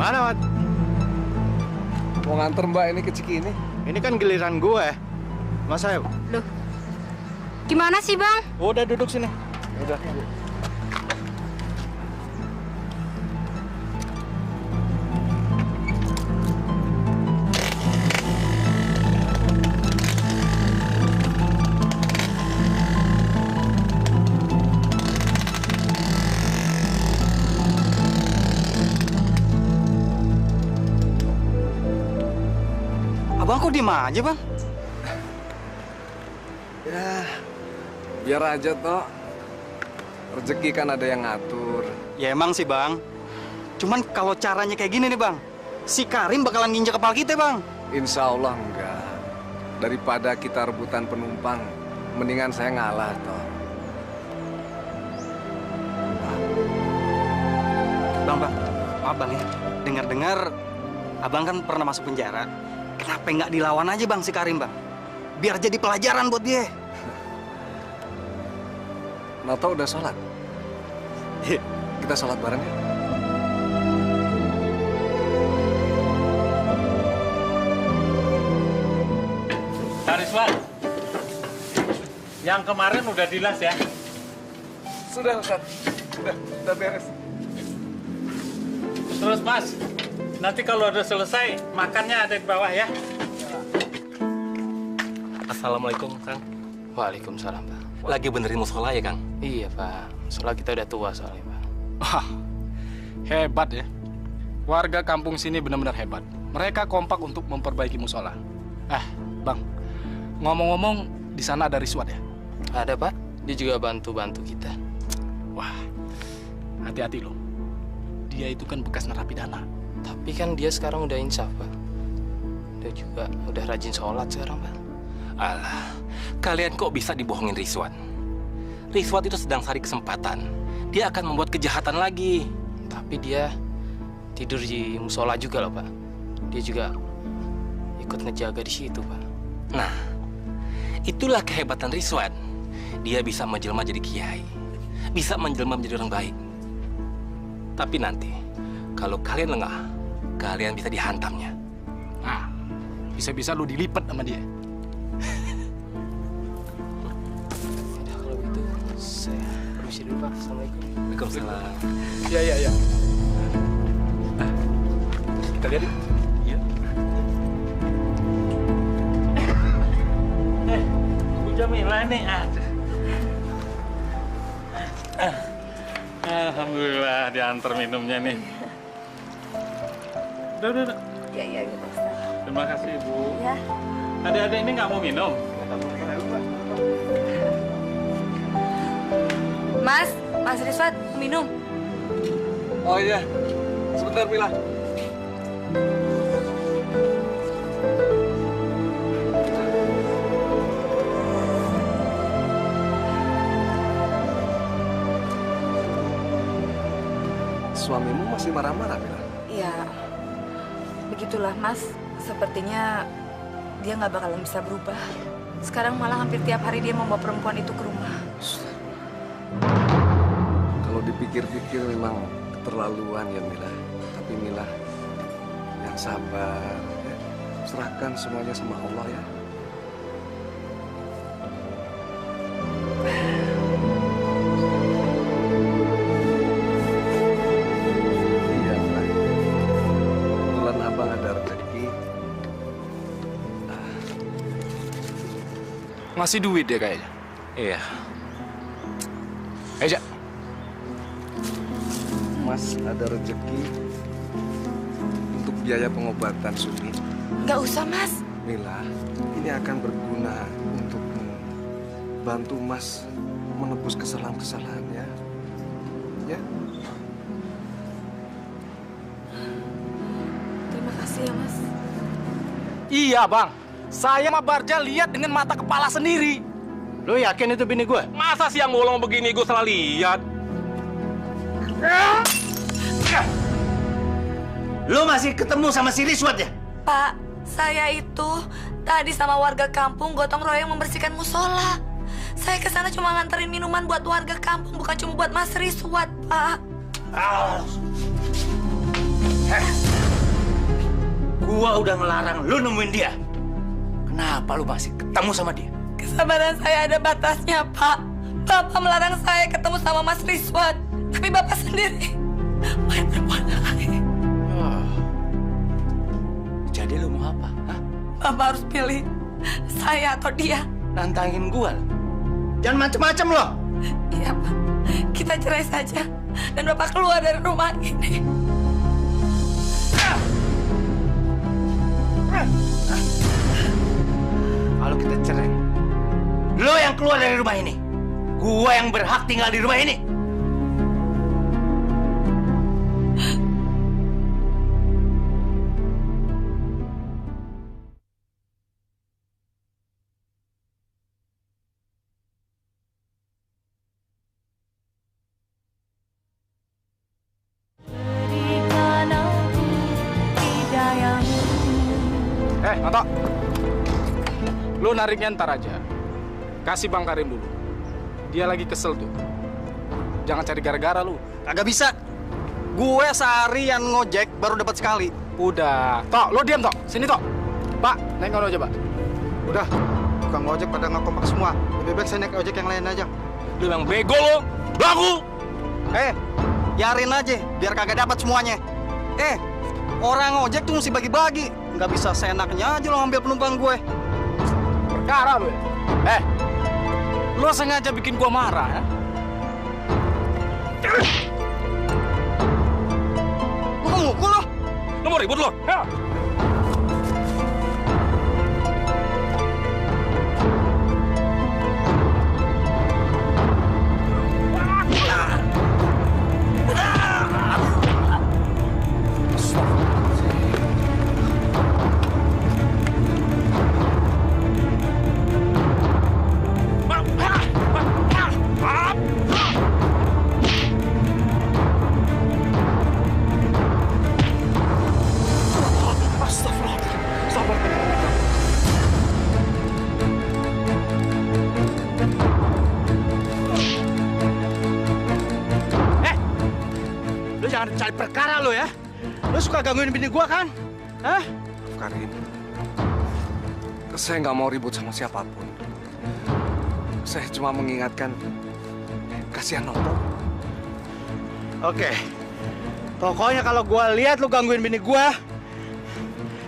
Mana, Mat? Mau nganter Mbak ini ke Cikini? Ini kan giliran gue. Mas Ayo. Loh, gimana sih Bang? Udah duduk sini. Udah. Abang kok diem aja, Bang? Ya, biar aja toh. Rezeki kan ada yang ngatur. Ya emang sih, Bang. Cuman kalau caranya kayak gini nih, Bang. Si Karim bakalan nginjek kepala kita, Bang. Insya Allah enggak. Daripada kita rebutan penumpang, mendingan saya ngalah toh. Bang, maaf Bang ya. Dengar-dengar Abang kan pernah masuk penjara. Kenapa nggak dilawan aja Bang si Karim, Bang? Biar jadi pelajaran buat dia. Noto udah sholat? Kita sholat bareng ya? Rizwan, yang kemarin udah dilas ya? Sudah, Ustaz. Udah beres. Terus Mas, nanti kalau udah selesai, makannya ada di bawah ya. Assalamualaikum, Kang. Waalaikumsalam, Pak. Lagi benerin musola ya, Kang? Iya, Pak. Soalnya kita udah tua soalnya, Pak. Wah, hebat ya. Warga kampung sini benar-benar hebat. Mereka kompak untuk memperbaiki musola. Bang, ngomong-ngomong, di sana ada Rizwan ya? Ada, Pak. Dia juga bantu-bantu kita. Wah, hati-hati loh. Dia itu kan bekas narapidana. Tapi kan dia sekarang udah insaf, Pak. Dia juga udah rajin sholat sekarang, Pak. Alah, kalian kok bisa dibohongin Rizwan? Rizwan itu sedang cari kesempatan. Dia akan membuat kejahatan lagi. Tapi dia tidur di musola juga loh, Pak. Dia juga ikut ngejaga di situ, Pak. Nah, itulah kehebatan Rizwan. Dia bisa menjelma jadi kiai. Bisa menjelma menjadi orang baik. Tapi nanti, kalau kalian lengah, kalian bisa dihantamnya. Nah, bisa-bisa lu dilipat sama dia. Udah, kalau gitu, saya permisi dulu, Pak. Assalamualaikum. Waalaikumsalam. Iya. Kita lihat yuk. Iya. Bu Jamilah nih. Alhamdulillah diantar minumnya nih. Udah. Iya, gitu, Ustaz. Terima kasih, Bu. Ya. Adik-adik ini nggak mau minum? Mas Rizwan, minum. Oh iya, sebentar Mila. Suamimu masih marah-marah, Mila? Ya, begitulah Mas. Sepertinya dia nggak bakalan bisa berubah. Sekarang malah hampir tiap hari dia membawa perempuan itu ke rumah. pikir-pikir memang keterlaluan ya Mila. Tapi Mila yang sabar, ya. Serahkan semuanya sama Allah ya. Iya Mila. Kebetulan abang ada rezeki. Ngasih duit dia kayaknya. Iya. Aja. Mas ada rezeki untuk biaya pengobatan Sumi. Nggak usah, Mas. Mila, ini akan berguna untukmu. Bantu Mas menebus kesalahan-kesalahannya. Ya. Terima kasih ya, Mas. Iya, Bang. Saya sama Barja lihat dengan mata kepala sendiri. Lo yakin itu bini gue? Masa siang bolong begini gue salah lihat? Lo masih ketemu sama si Riswat ya? Pak, saya itu tadi sama warga kampung gotong royong membersihkan musola. Saya ke sana cuma nganterin minuman buat warga kampung, bukan cuma buat Mas Riswat, Pak. Gua udah ngelarang lu nemuin dia. Kenapa lu masih ketemu sama dia? Kesabaran saya ada batasnya, Pak. Bapak melarang saya ketemu sama Mas Riswat. Tapi Bapak sendiri main berbuat lain. Jadi lu mau apa? Hah? Bapak harus pilih saya atau dia. Nantangin gua. Jangan macem-macem loh. Iya, Pak. Kita cerai saja. Dan Bapak keluar dari rumah ini. Kalau kita cerai, lo yang keluar dari rumah ini. Gua yang berhak tinggal di rumah ini. Anto, lu nariknya ntar aja. Kasih Bang Karim dulu. Dia lagi kesel tuh. Jangan cari gara-gara lu. Kagak bisa. Gue seharian ngojek baru dapat sekali. Udah. Tok, lu diam Tok. Sini Tok. Pak, naik ojek Pak. Udah. Tukang ojek pada nggak kompak semua. Lebih baik saya naik ojek yang lain aja. Lu yang bego lo, belagu. Biarin aja, biar kagak dapat semuanya. Orang ojek tuh mesti bagi-bagi. Nggak bisa seenaknya aja lo ngambil penumpang gue. Perkara lu ya. Lu sengaja bikin gua marah ya? Lu mau mukul lo? Lu mau ribut lo? Ya. Jangan cari perkara lo ya. Lo suka gangguin bini gua kan? Hah? Karim, saya nggak mau ribut sama siapapun. Saya cuma mengingatkan, kasihan Noto. Oke. Pokoknya kalau gua lihat lo gangguin bini gua,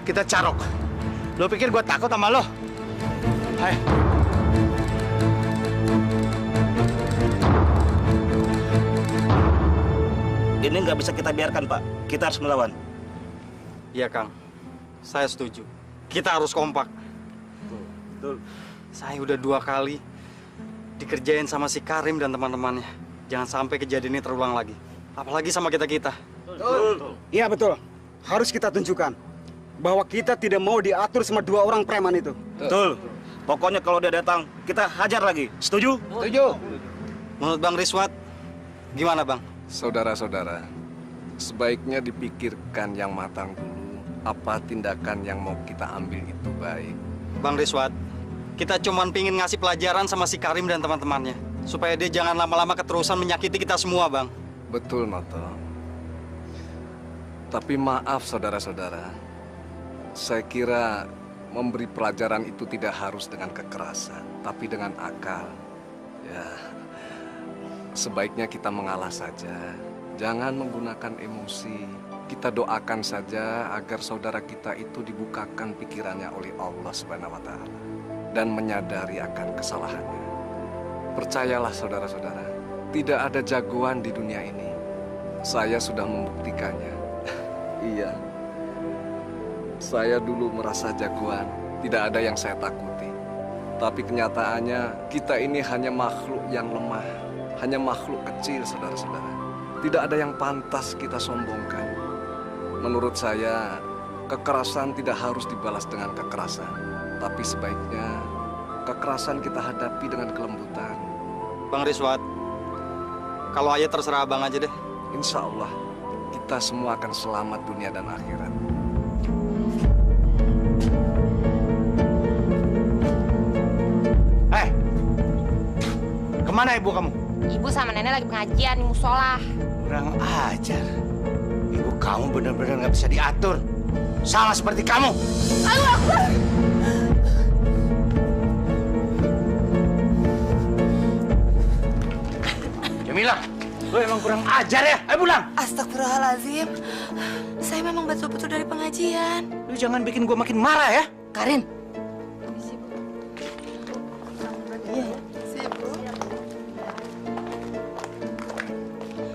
kita carok. Lo pikir gua takut sama lo? Hai. Ini nggak bisa kita biarkan, Pak. Kita harus melawan. Iya, Kang. Saya setuju. Kita harus kompak. Betul. Saya udah 2 kali dikerjain sama si Karim dan teman-temannya. Jangan sampai kejadian ini terulang lagi. Apalagi sama kita-kita. Betul. Iya, betul. Harus kita tunjukkan bahwa kita tidak mau diatur sama 2 orang preman itu. Betul. Pokoknya kalau dia datang, kita hajar lagi. Setuju? Setuju. Menurut Bang Riswat, gimana, Bang? Saudara-saudara, sebaiknya dipikirkan yang matang dulu. Apa tindakan yang mau kita ambil itu baik. Bang Riswat, kita cuman pingin ngasih pelajaran sama si Karim dan teman-temannya. Supaya dia jangan lama-lama keterusan menyakiti kita semua, Bang. Betul, Noto. Tapi maaf saudara-saudara, saya kira memberi pelajaran itu tidak harus dengan kekerasan, tapi dengan akal. Ya, sebaiknya kita mengalah saja, jangan menggunakan emosi. Kita doakan saja agar saudara kita itu dibukakan pikirannya oleh Allah Subhanahu wa Ta'ala dan menyadari akan kesalahannya. Percayalah saudara-saudara, tidak ada jagoan di dunia ini. Saya sudah membuktikannya. Iya, saya dulu merasa jagoan, tidak ada yang saya takuti. Tapi kenyataannya kita ini hanya makhluk yang lemah, hanya makhluk kecil saudara-saudara. Tidak ada yang pantas kita sombongkan. Menurut saya, kekerasan tidak harus dibalas dengan kekerasan. Tapi sebaiknya kekerasan kita hadapi dengan kelembutan. Bang Rizwan, kalau aja terserah abang aja deh. Insya Allah, kita semua akan selamat dunia dan akhirat. Kemana ibu kamu? Ibu sama nenek lagi pengajian di musola. Kurang ajar. Ibu kamu benar-benar nggak bisa diatur. Sama seperti kamu. Allahu Akbar. Jamila, lu emang kurang ajar ya? Ayo pulang. Astagfirullahaladzim. Saya memang betul-betul dari pengajian. Lu jangan bikin gua makin marah ya. Karin.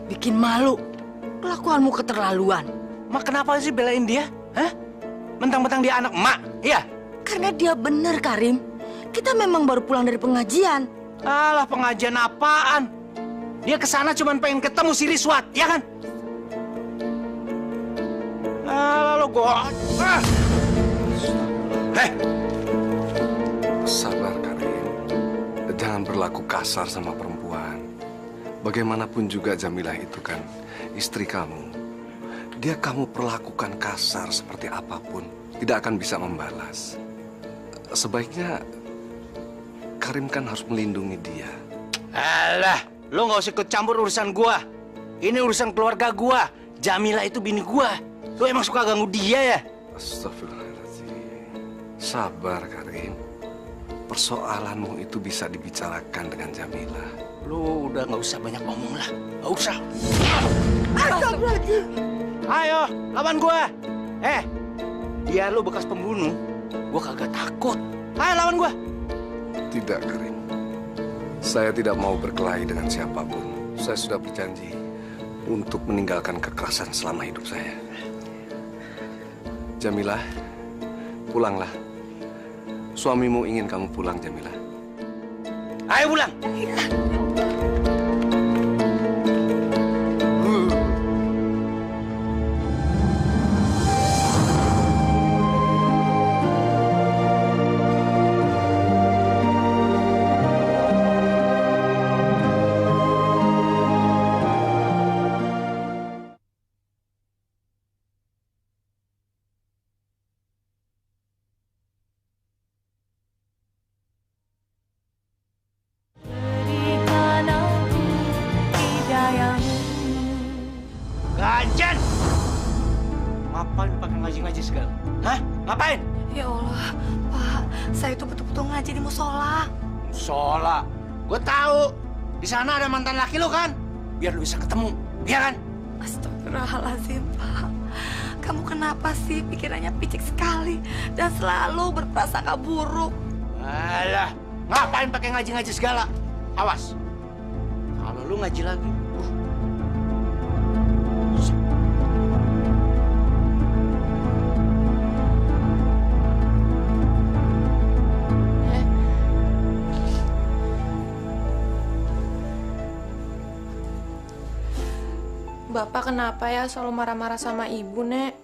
Bikin malu. Kelakuanmu keterlaluan. Mak kenapa sih belain dia? Hah? Mentang-mentang dia anak emak, iya? Karena dia bener, Karim. Kita memang baru pulang dari pengajian. Alah, pengajian apaan? Dia kesana cuma pengen ketemu si Rizwan, ya kan? Alah, lo gua... Sabar, Karim. Jangan berlaku kasar sama perempuan. Bagaimanapun juga Jamilah itu kan istri kamu. Dia kamu perlakukan kasar seperti apapun, tidak akan bisa membalas. Sebaiknya Karim kan harus melindungi dia. Alah, lo nggak usah ikut campur urusan gua. Ini urusan keluarga gua. Jamilah itu bini gua. Lo emang suka ganggu dia ya? Astagfirullahaladzim. Sabar, Karim. Persoalanmu itu bisa dibicarakan dengan Jamilah. Lo udah nggak usah banyak ngomong lah. Nggak usah. Astagfirullahaladzim. Ayo, lawan gua. Biar lo bekas pembunuh, gua kagak takut. Ayo lawan gua. Tidak, Karim. Saya tidak mau berkelahi dengan siapapun. Saya sudah berjanji untuk meninggalkan kekerasan selama hidup saya. Jamilah, pulanglah. Suamimu ingin kamu pulang, Jamilah. Ayo pulang. Ganjen! Ngapain pakai ngaji-ngaji segala? Hah? Ngapain? Ya Allah, Pak, saya itu betul-betul ngaji di musola. Musola? Gue tahu. Di sana ada mantan laki lo kan? Biar lu bisa ketemu, iya kan? Astagfirullahaladzim, Pak. Kamu kenapa sih pikirannya picik sekali dan selalu berprasangka buruk? Alah, ngapain pakai ngaji-ngaji segala? Awas, kalau lu ngaji lagi, Bapak kenapa ya selalu marah-marah sama ibu, Nek?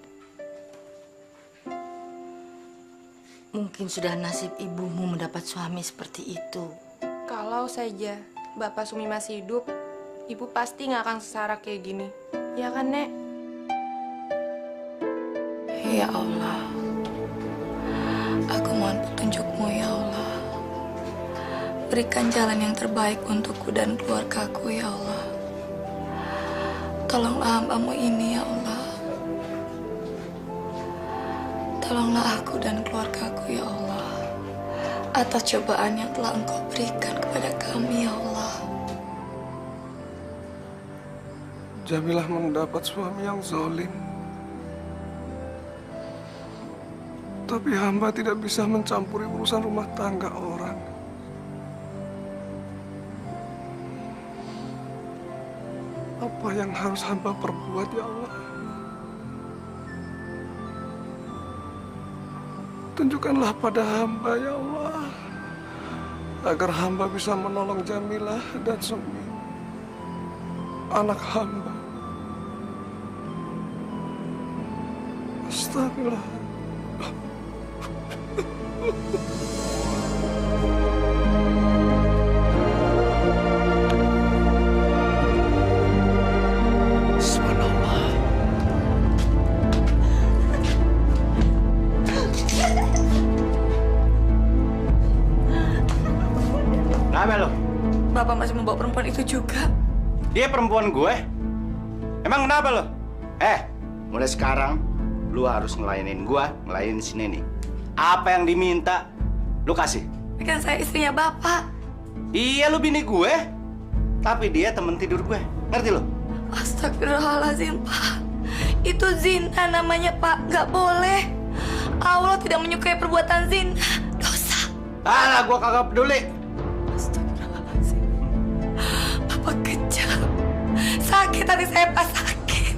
Mungkin sudah nasib ibumu mendapat suami seperti itu. Kalau saja Bapak Sumi masih hidup, ibu pasti nggak akan sengsara kayak gini. Ya kan, Nek? Ya Allah, aku mohon petunjukmu ya Allah. Berikan jalan yang terbaik untukku dan keluargaku ya Allah. Tolonglah hamba-Mu ini, ya Allah. Tolonglah aku dan keluargaku, ya Allah, atas cobaan yang telah Engkau berikan kepada kami, ya Allah. Jamilah mendapat suami yang zalim. Tapi hamba tidak bisa mencampuri urusan rumah tangga orang. Apa yang harus hamba perbuat, ya Allah? Tunjukkanlah pada hamba, ya Allah, agar hamba bisa menolong Jamilah dan Sumi, anak hamba. Astagfirullah. Subhanallah. Kenapa lo? Bapak masih membawa perempuan itu juga. Dia perempuan gue? Emang kenapa lo? Mulai sekarang lu harus ngelayanin gue, ngelayanin si Neni. Apa yang diminta, lu kasih. Kan saya istrinya Bapak. Iya, lu bini gue. Tapi dia temen tidur gue. Ngerti lo? Astagfirullahaladzim, Pak. Itu zina namanya, Pak. Nggak boleh. Allah tidak menyukai perbuatan zina. Dosa. Alah, gue kagak peduli. Astagfirullahaladzim. Bapak kejam. Sakit hati saya, Pak. Sakit.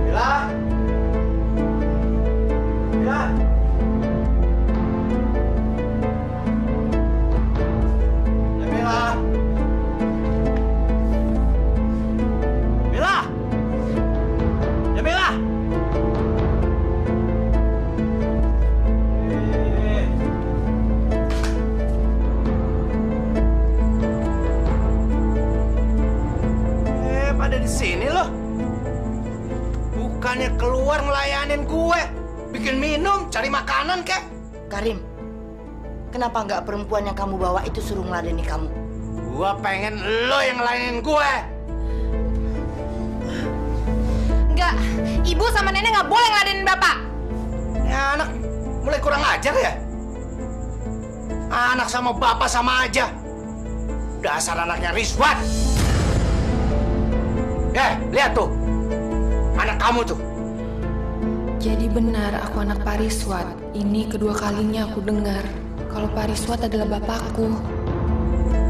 Mila. Mila. Mila. Mila. Mila. Pada di sini loh. Bukannya keluar ngelayanin gue, bikin minum, cari makanan kek. Karim, kenapa nggak perempuan yang kamu bawa itu suruh ngeladeni kamu? Gua pengen lo yang ngelayanin gue. Enggak, ibu sama nenek nggak boleh ngeladenin bapak. Ya anak mulai kurang ajar ya. Anak sama bapak sama aja. Dasar anaknya Rizwan. Lihat tuh. Anak kamu tuh. Jadi benar aku anak Pak Rizwan. Ini kedua kalinya aku dengar kalau Pak Rizwan adalah bapakku.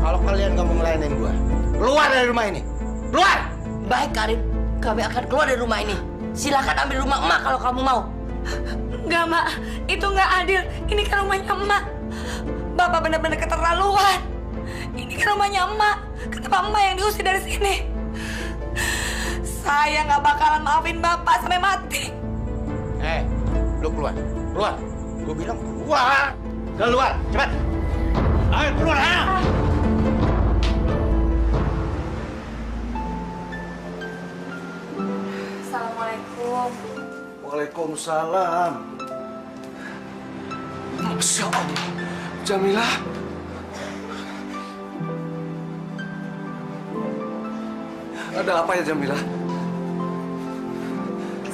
Kalau kalian nggak mau ngelayanin gue, keluar dari rumah ini. Keluar! Baik, Karim. Kami akan keluar dari rumah ini. Silakan ambil rumah emak kalau kamu mau. Enggak, Mak. Itu nggak adil. Ini kan rumahnya emak. Bapak benar-benar keterlaluan. Ini kan rumahnya emak. Kenapa emak yang diusir dari sini? Saya nggak bakalan maafin Bapak sampai mati. Lu keluar. Keluar. Gue bilang keluar. Keluar, cepat. Ayo keluar, ayo. Assalamualaikum. Waalaikumsalam. Masya Allah. Jamilah. Ada apa ya, Jamilah?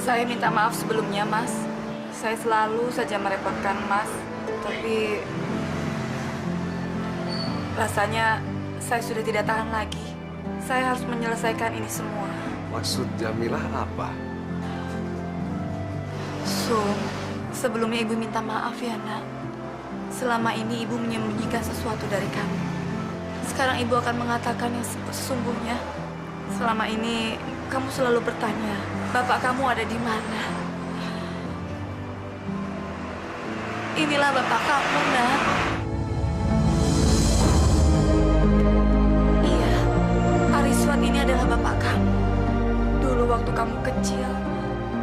Saya minta maaf sebelumnya, Mas. Saya selalu saja merepotkan Mas, tapi rasanya saya sudah tidak tahan lagi. Saya harus menyelesaikan ini semua. Maksud Jamilah apa? Sebelumnya Ibu minta maaf ya, Nak. Selama ini Ibu menyembunyikan sesuatu dari kami. Sekarang Ibu akan mengatakan yang sesungguhnya. Selama ini kamu selalu bertanya, Bapak kamu ada di mana? Inilah Bapak kamu, Nak. Iya, Pak Rizwan ini adalah Bapak kamu. Dulu waktu kamu kecil,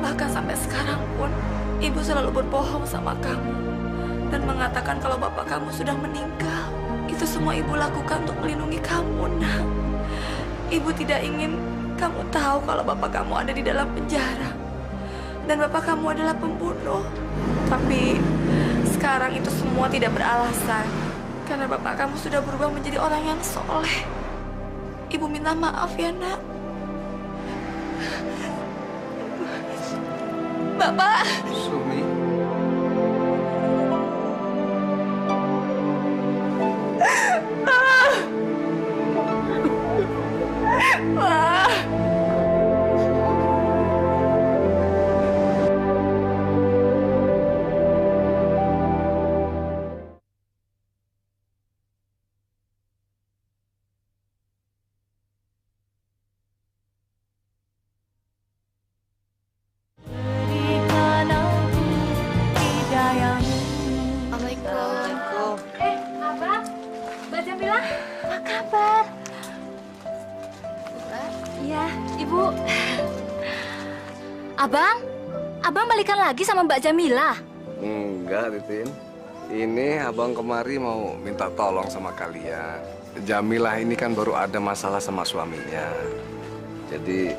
bahkan sampai sekarang pun, Ibu selalu berbohong sama kamu dan mengatakan kalau Bapak kamu sudah meninggal. Itu semua Ibu lakukan untuk melindungi kamu, Nak. Ibu tidak ingin kamu tahu kalau Bapak kamu ada di dalam penjara. Dan Bapak kamu adalah pembunuh. Tapi sekarang itu semua tidak beralasan. Karena bapak kamu sudah berubah menjadi orang yang soleh. Ibu minta maaf ya, Nak. Bapak. Sumi. Assalamualaikum. Abang. Mbak Jamila, apa kabar? Iya, Ibu. Abang balikan lagi sama Mbak Jamila? Enggak, Titin. Ini abang kemari mau minta tolong sama kalian. Jamilah ini kan baru ada masalah sama suaminya. Jadi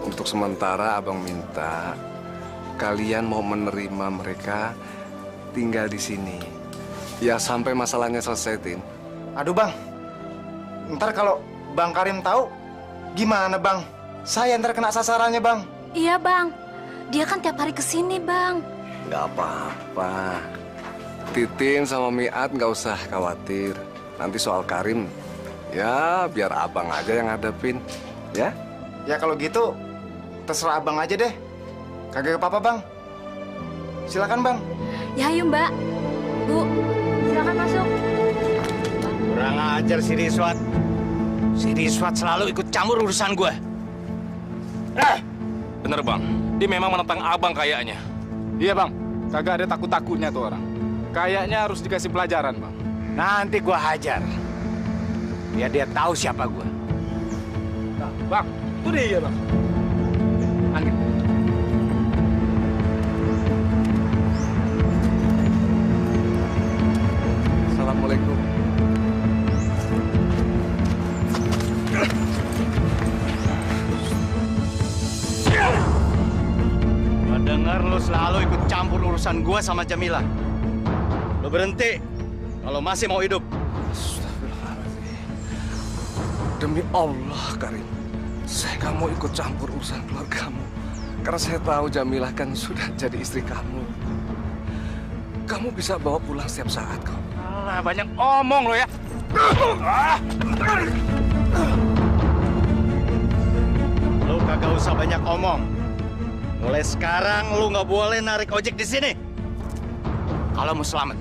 untuk sementara abang minta kalian mau menerima mereka tinggal di sini. Ya sampai masalahnya selesai, Tin. Aduh Bang, ntar kalau Bang Karim tahu gimana Bang? Saya ntar kena sasarannya Bang. Iya Bang, dia kan tiap hari kesini Bang. Nggak apa-apa. Titin sama Miat nggak usah khawatir. Nanti soal Karim, ya biar abang aja yang hadapin, ya? Ya kalau gitu, terserah abang aja deh. Kagak apa-apa Bang. Silakan Bang. Ya ayo Mbak. Bu, silakan masuk. Kurang ajar si Riswat. Si Riswat selalu ikut campur urusan gue. Bener bang, dia memang menentang abang kayaknya. Iya bang, kagak ada takut-takutnya tuh orang. Kayaknya harus dikasih pelajaran bang. Nanti gue hajar. Biar dia tahu siapa gue. Nah, bang, itu dia bang. Angin. Assalamualaikum. Gue dengar lo selalu ikut campur urusan gue sama Jamila. Lo berhenti kalau masih mau hidup. Demi Allah, Karim. Saya nggak mau ikut campur urusan keluargamu. Karena saya tahu Jamilah kan sudah jadi istri kamu. Kamu bisa bawa pulang setiap saat kok. Alah, banyak omong lo ya. Lo kagak usah banyak omong. Mulai sekarang lo nggak boleh narik ojek di sini. Kalau mau selamat.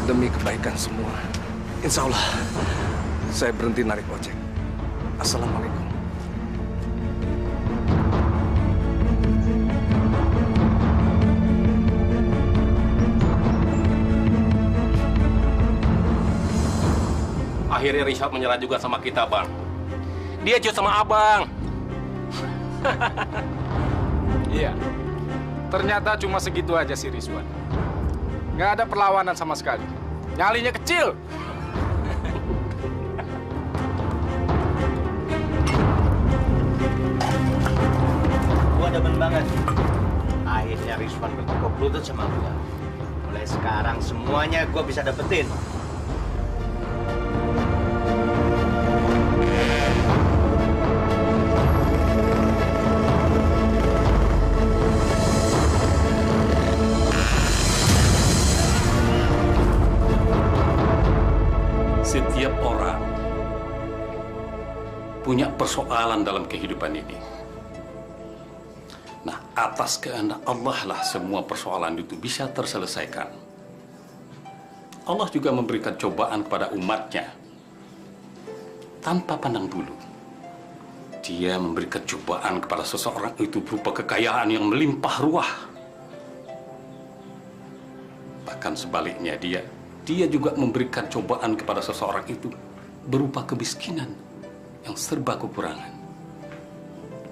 Demi kebaikan semua. Insya Allah, saya berhenti narik ojek. Assalamualaikum. Akhirnya Riswat menyerah juga sama kita, Bang. Dia ciut sama abang. Iya, ternyata cuma segitu aja si Riswat. Nggak ada perlawanan sama sekali. Nyalinya kecil. Gua demen banget. Akhirnya Riswan bertekuk lutut sama gua. Mulai sekarang semuanya gua bisa dapetin. Setiap orang punya persoalan dalam kehidupan ini. Nah, atas kehendak Allah lah semua persoalan itu bisa terselesaikan. Allah juga memberikan cobaan kepada umatnya tanpa pandang bulu. Dia memberikan cobaan kepada seseorang itu berupa kekayaan yang melimpah ruah. Bahkan sebaliknya dia juga memberikan cobaan kepada seseorang itu berupa kemiskinan yang serba kekurangan.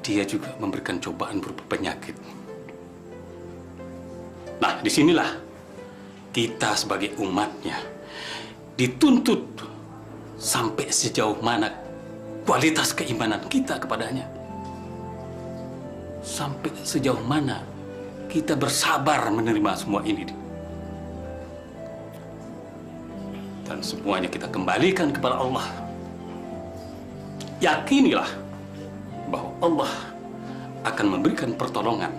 Dia juga memberikan cobaan berupa penyakit. Nah, disinilah kita sebagai umatnya dituntut sampai sejauh mana kualitas keimanan kita kepadanya. Sampai sejauh mana kita bersabar menerima semua ini. Dan semuanya kita kembalikan kepada Allah. Yakinilah bahwa Allah akan memberikan pertolongan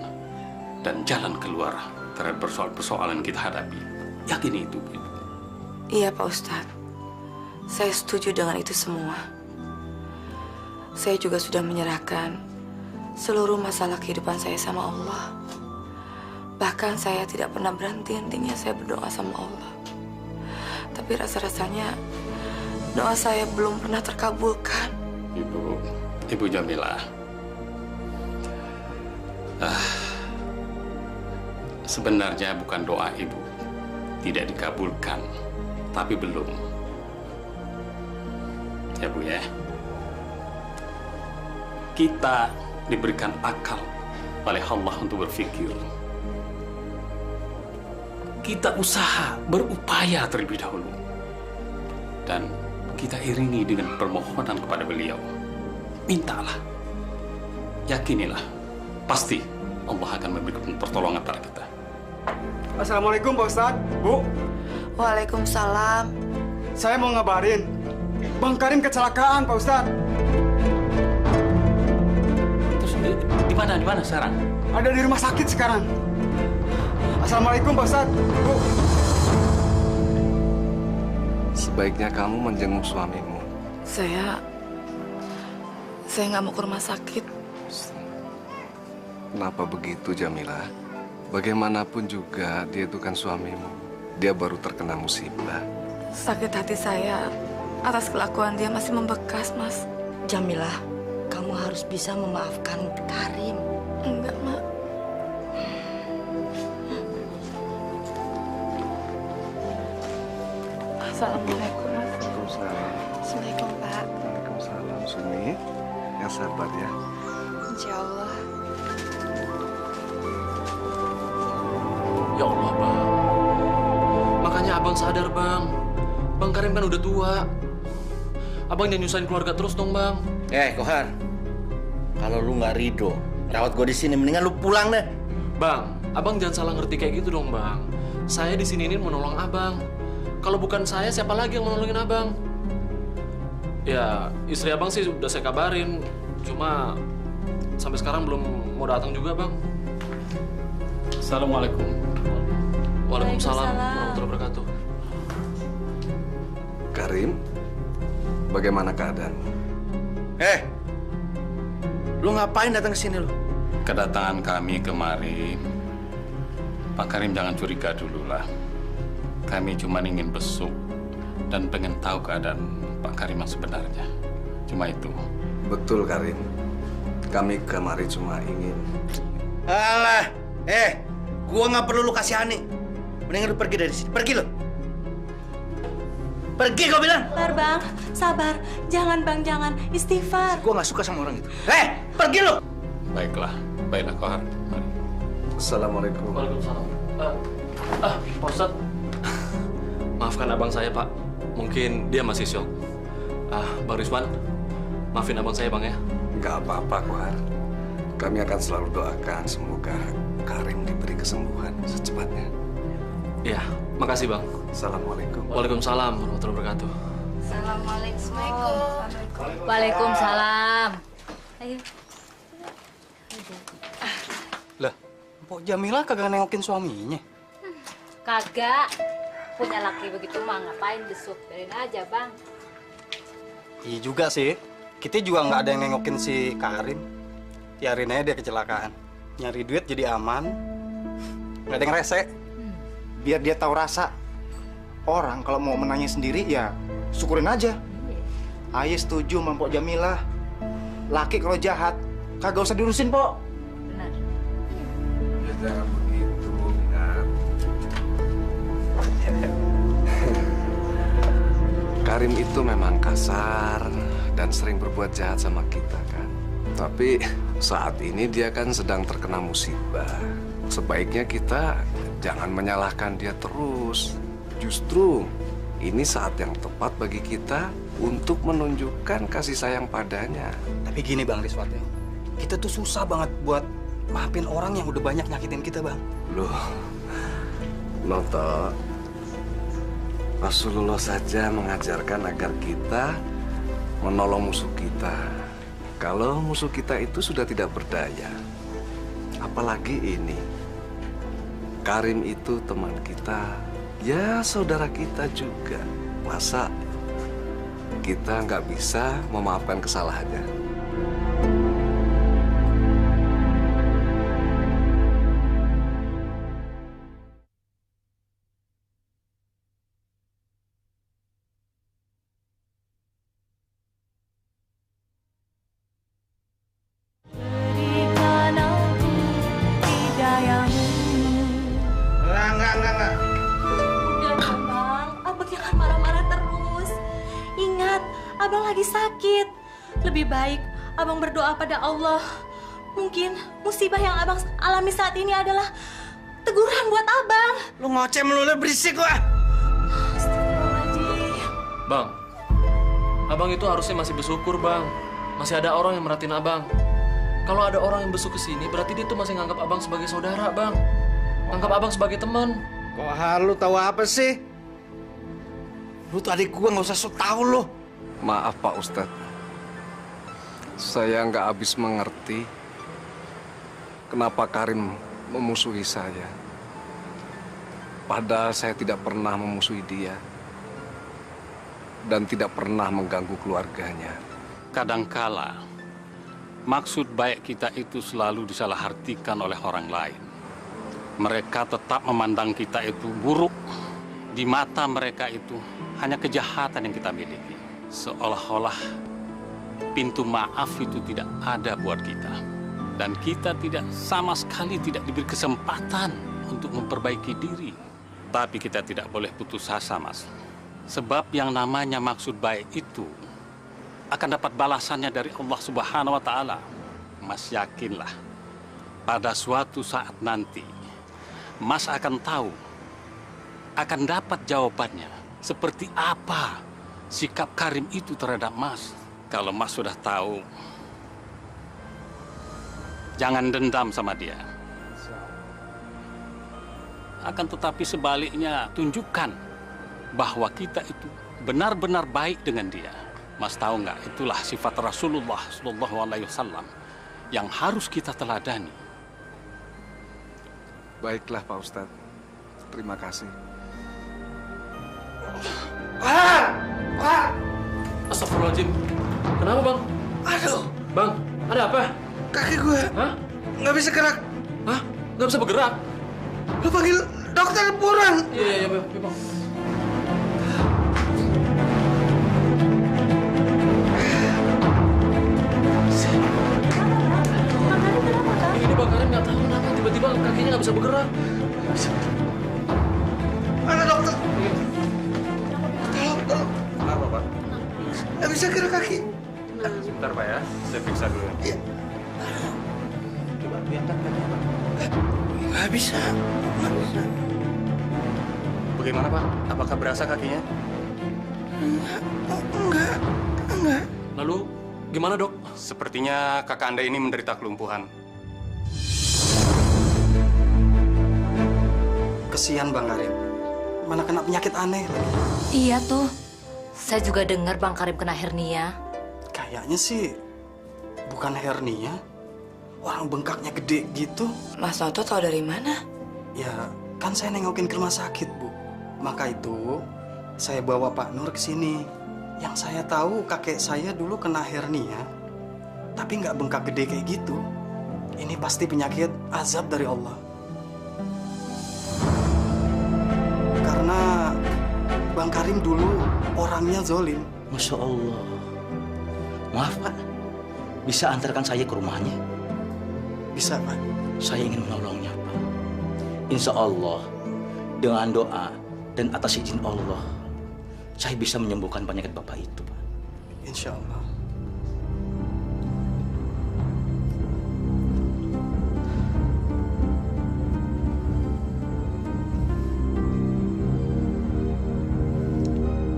dan jalan keluar terhadap persoalan-persoalan kita hadapi. Yakini itu, Ibu. Iya, Pak Ustadz. Saya setuju dengan itu semua. Saya juga sudah menyerahkan seluruh masalah kehidupan saya sama Allah. Bahkan saya tidak pernah berhenti-hentinya saya berdoa sama Allah. Tapi rasa-rasanya doa saya belum pernah terkabulkan. Ibu Jamilah. Sebenarnya bukan doa Ibu tidak dikabulkan, tapi belum. Ya Bu ya. Kita diberikan akal oleh Allah untuk berpikir. Kita usaha, berupaya terlebih dahulu. Dan kita iringi dengan permohonan kepada beliau. Mintalah. Yakinilah. Pasti Allah akan memberikan pertolongan pada kita. Assalamualaikum Pak Ustadz, Bu. Waalaikumsalam. Saya mau ngabarin, Bang Karim kecelakaan, Pak Ustadz. Terus di mana sekarang? Ada di rumah sakit sekarang. Assalamualaikum Pak Ustadz, Bu. Sebaiknya kamu menjenguk suamimu. Saya nggak mau ke rumah sakit. Kenapa begitu, Jamilah? Bagaimanapun juga dia itu kan suamimu. Dia baru terkena musibah. Sakit hati saya atas kelakuan dia masih membekas, Mas. Jamilah, kamu harus bisa memaafkan Karim. Enggak, Mak. Assalamualaikum, Mas. Waalaikumsalam. Assalamualaikum, Pak. Waalaikumsalam, Sumi. Yang sabar ya. Insya Allah. Ya Allah, Bang. Makanya Abang sadar, Bang. Bang Karim kan udah tua. Abang jangan nyusahin keluarga terus dong, Bang. Kohar. Kalau lu nggak ridho, rawat gue di sini, mendingan lu pulang deh. Bang, Abang jangan salah ngerti kayak gitu dong, Bang. Saya di sini ini mau nolong Abang. Kalau bukan saya, siapa lagi yang mau nolongin Abang? Ya, istri Abang sih udah saya kabarin. Cuma sampai sekarang belum mau datang juga, Bang. Assalamualaikum. Waalaikumsalam warahmatullahi wabarakatuh. Karim, bagaimana keadaanmu? Lu ngapain datang ke sini lu? Kedatangan kami kemari, Pak Karim jangan curiga dulu lah. Kami cuma ingin besuk dan pengen tahu keadaan Pak Karim yang sebenarnya. Cuma itu. Betul, Karim. Kami kemari cuma ingin... Alah, gua nggak perlu lu kasihani. Mendingan lu pergi dari sini. Pergi lu. Pergi gua bilang. Sabar, Bang. Sabar. Jangan, Bang, jangan. Istighfar. Gua nggak suka sama orang itu. Pergi lu. Baiklah Kohar. Mari. Assalamualaikum. Waalaikumsalam. Pak Ustadz. Maafkan abang saya, Pak. Mungkin dia masih syok. Bang Rizwan, maafin abang saya, Bang ya. Nggak apa-apa, Kohar. Kami akan selalu doakan semoga Karim diberi kesembuhan secepatnya. Iya, makasih, Bang. Assalamualaikum. Waalaikumsalam warahmatullahi wabarakatuh. Assalamualaikum. Waalaikumsalam. Ayo. Lah, Mpok Jamilah kagak nengokin suaminya. Kagak. Punya laki begitu mah ngapain besuk? Biarin aja, Bang. Iya juga sih. Kita juga nggak ada yang nengokin si Karim. Biarin aja dia kecelakaan. Nyari duit jadi aman. Nggak ada yang rese. Biar dia tahu rasa. Orang kalau mau menanya sendiri ya syukurin aja. Ayo setuju sama Mpok Jamilah. Laki kalau jahat kagak usah diurusin, Pok. Benar. Ya jangan begitu, Minat. Karim itu memang kasar dan sering berbuat jahat sama kita kan. Tapi saat ini dia kan sedang terkena musibah. Sebaiknya kita jangan menyalahkan dia terus. Justru ini saat yang tepat bagi kita untuk menunjukkan kasih sayang padanya. Tapi gini Bang Rizwan, kita tuh susah banget buat maafin orang yang udah banyak nyakitin kita, Bang. Loh, Noto, Rasulullah saja mengajarkan agar kita menolong musuh kita. Kalau musuh kita itu sudah tidak berdaya, apalagi ini. Karim itu teman kita, ya saudara kita juga. Masa kita nggak bisa memaafkan kesalahannya? Enggak. Udah dong, Bang. Abang jangan marah-marah terus. Ingat, Abang lagi sakit. Lebih baik Abang berdoa pada Allah. Mungkin musibah yang Abang alami saat ini adalah teguran buat Abang. Lu ngoceh melulu, berisik gua. Bang, Abang itu harusnya masih bersyukur, Bang. Masih ada orang yang merhatiin Abang. Kalau ada orang yang besuk ke sini, berarti dia tuh masih nganggap Abang sebagai saudara, Bang. Nganggap Abang sebagai teman. Kok lu tahu apa sih? Lu tuh adik gua, nggak usah sok tahu lu. Maaf Pak Ustadz, saya nggak habis mengerti kenapa Karim memusuhi saya. Padahal saya tidak pernah memusuhi dia dan tidak pernah mengganggu keluarganya. Kadangkala maksud baik kita itu selalu disalahartikan oleh orang lain. Mereka tetap memandang kita itu buruk. Di mata mereka itu hanya kejahatan yang kita miliki. Seolah-olah pintu maaf itu tidak ada buat kita. Dan kita sama sekali tidak diberi kesempatan untuk memperbaiki diri. Tapi kita tidak boleh putus asa, Mas. Sebab yang namanya maksud baik itu akan dapat balasannya dari Allah Subhanahu wa Ta'ala. Mas yakinlah, pada suatu saat nanti Mas akan tahu, akan dapat jawabannya. Seperti apa sikap Karim itu terhadap Mas. Kalau Mas sudah tahu, jangan dendam sama dia. Akan tetapi sebaliknya, tunjukkan bahwa kita itu benar-benar baik dengan dia. Mas tahu nggak, itulah sifat Rasulullah SAW yang harus kita teladani. Baiklah Pak Ustadz, terima kasih. Pak! Astagfirullahaladzim. Kenapa, Bang? Aduh. Bang, ada apa? Kaki gue. Hah? Nggak bisa gerak. Hah? Nggak bisa bergerak? Lu panggil dokter buruan. Iya, Bang. Ini Bang Karim nggak tahu kenapa tiba-tiba kakinya nggak bisa bergerak. Mana dokter? Tolong. Kenapa, Pak? Nggak bisa gerak kaki. Sebentar, Pak ya. Saya periksa dulu. Iya. Coba diangkat kakinya, Pak. Nggak bisa. Bagaimana, Pak? Apakah berasa kakinya? Enggak. Lalu, gimana, Dok? Sepertinya kakak Anda ini menderita kelumpuhan. Kesian Bang Karim. Mana kena penyakit aneh lagi. Iya tuh. Saya juga dengar Bang Karim kena hernia. Kayaknya sih bukan hernia. Orang bengkaknya gede gitu. Mas Noto tahu dari mana? Ya, kan saya nengokin ke rumah sakit, Bu. Maka itu saya bawa Pak Nur ke sini. Yang saya tahu kakek saya dulu kena hernia, tapi nggak bengkak gede kayak gitu. Ini pasti penyakit azab dari Allah. Karena Bang Karim dulu orangnya zolim. Masya Allah. Maaf Pak, bisa antarkan saya ke rumahnya? Bisa Pak. Saya ingin menolongnya Pak. Insya Allah, dengan doa dan atas izin Allah, saya bisa menyembuhkan penyakit Bapak itu Pak. Insya Allah.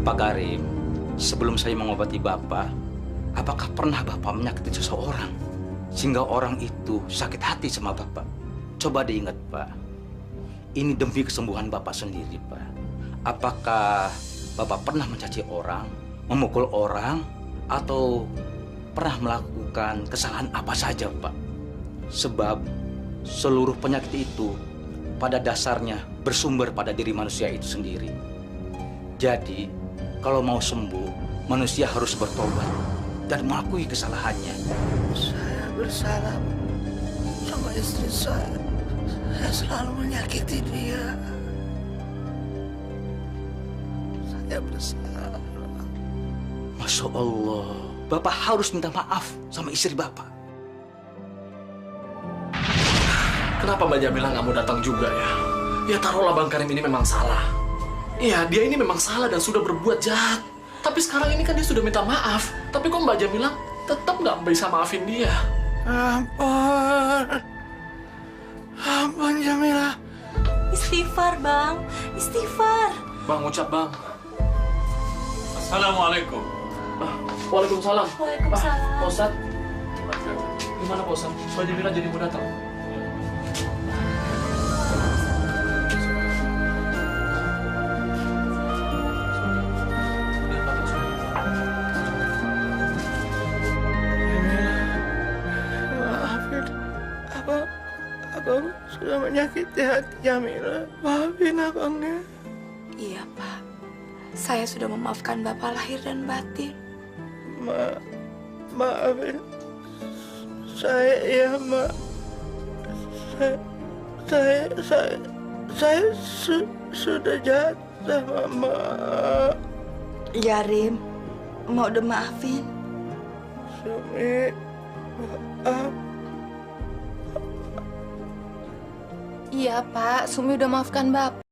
Pak Karim, sebelum saya mengobati Bapak, apakah pernah Bapak menyakiti seseorang sehingga orang itu sakit hati sama Bapak? Coba diingat Pak, ini demi kesembuhan Bapak sendiri Pak. Apakah Bapak pernah mencaci orang, memukul orang, atau pernah melakukan kesalahan apa saja, Pak. Sebab seluruh penyakit itu pada dasarnya bersumber pada diri manusia itu sendiri. Jadi, kalau mau sembuh, manusia harus bertobat dan mengakui kesalahannya. Saya bersalah sama istri saya. Saya selalu menyakiti dia. Saya bersalah. Masya Allah, Bapak harus minta maaf sama istri Bapak. Kenapa Mbak Jamila nggak mau datang juga ya? Ya taruhlah Bang Karim ini memang salah. Iya, dia ini memang salah dan sudah berbuat jahat. Tapi sekarang ini kan dia sudah minta maaf. Tapi kok Mbak Jamila tetap nggak bisa maafin dia? Ampun. Ampun, Jamila. Istighfar, Bang. Istighfar. Bang, ucap Bang. Assalamualaikum. Waalaikumsalam. Waalaikumsalam. Pak Ustadz. Gimana Pak Ustadz? Mbak Jamila jadi mau datang? Maafin. Abang sudah menyakiti hati Jamila. Maafin abangnya. Iya, Pak. Saya sudah memaafkan Bapak lahir dan batin. Maafin saya ya, Mak. Saya sudah jahat sama Mak. Ya, Rim. Mau udah maafin? Sumi, maaf. Iya, Pak. Sumi udah maafkan Bapak.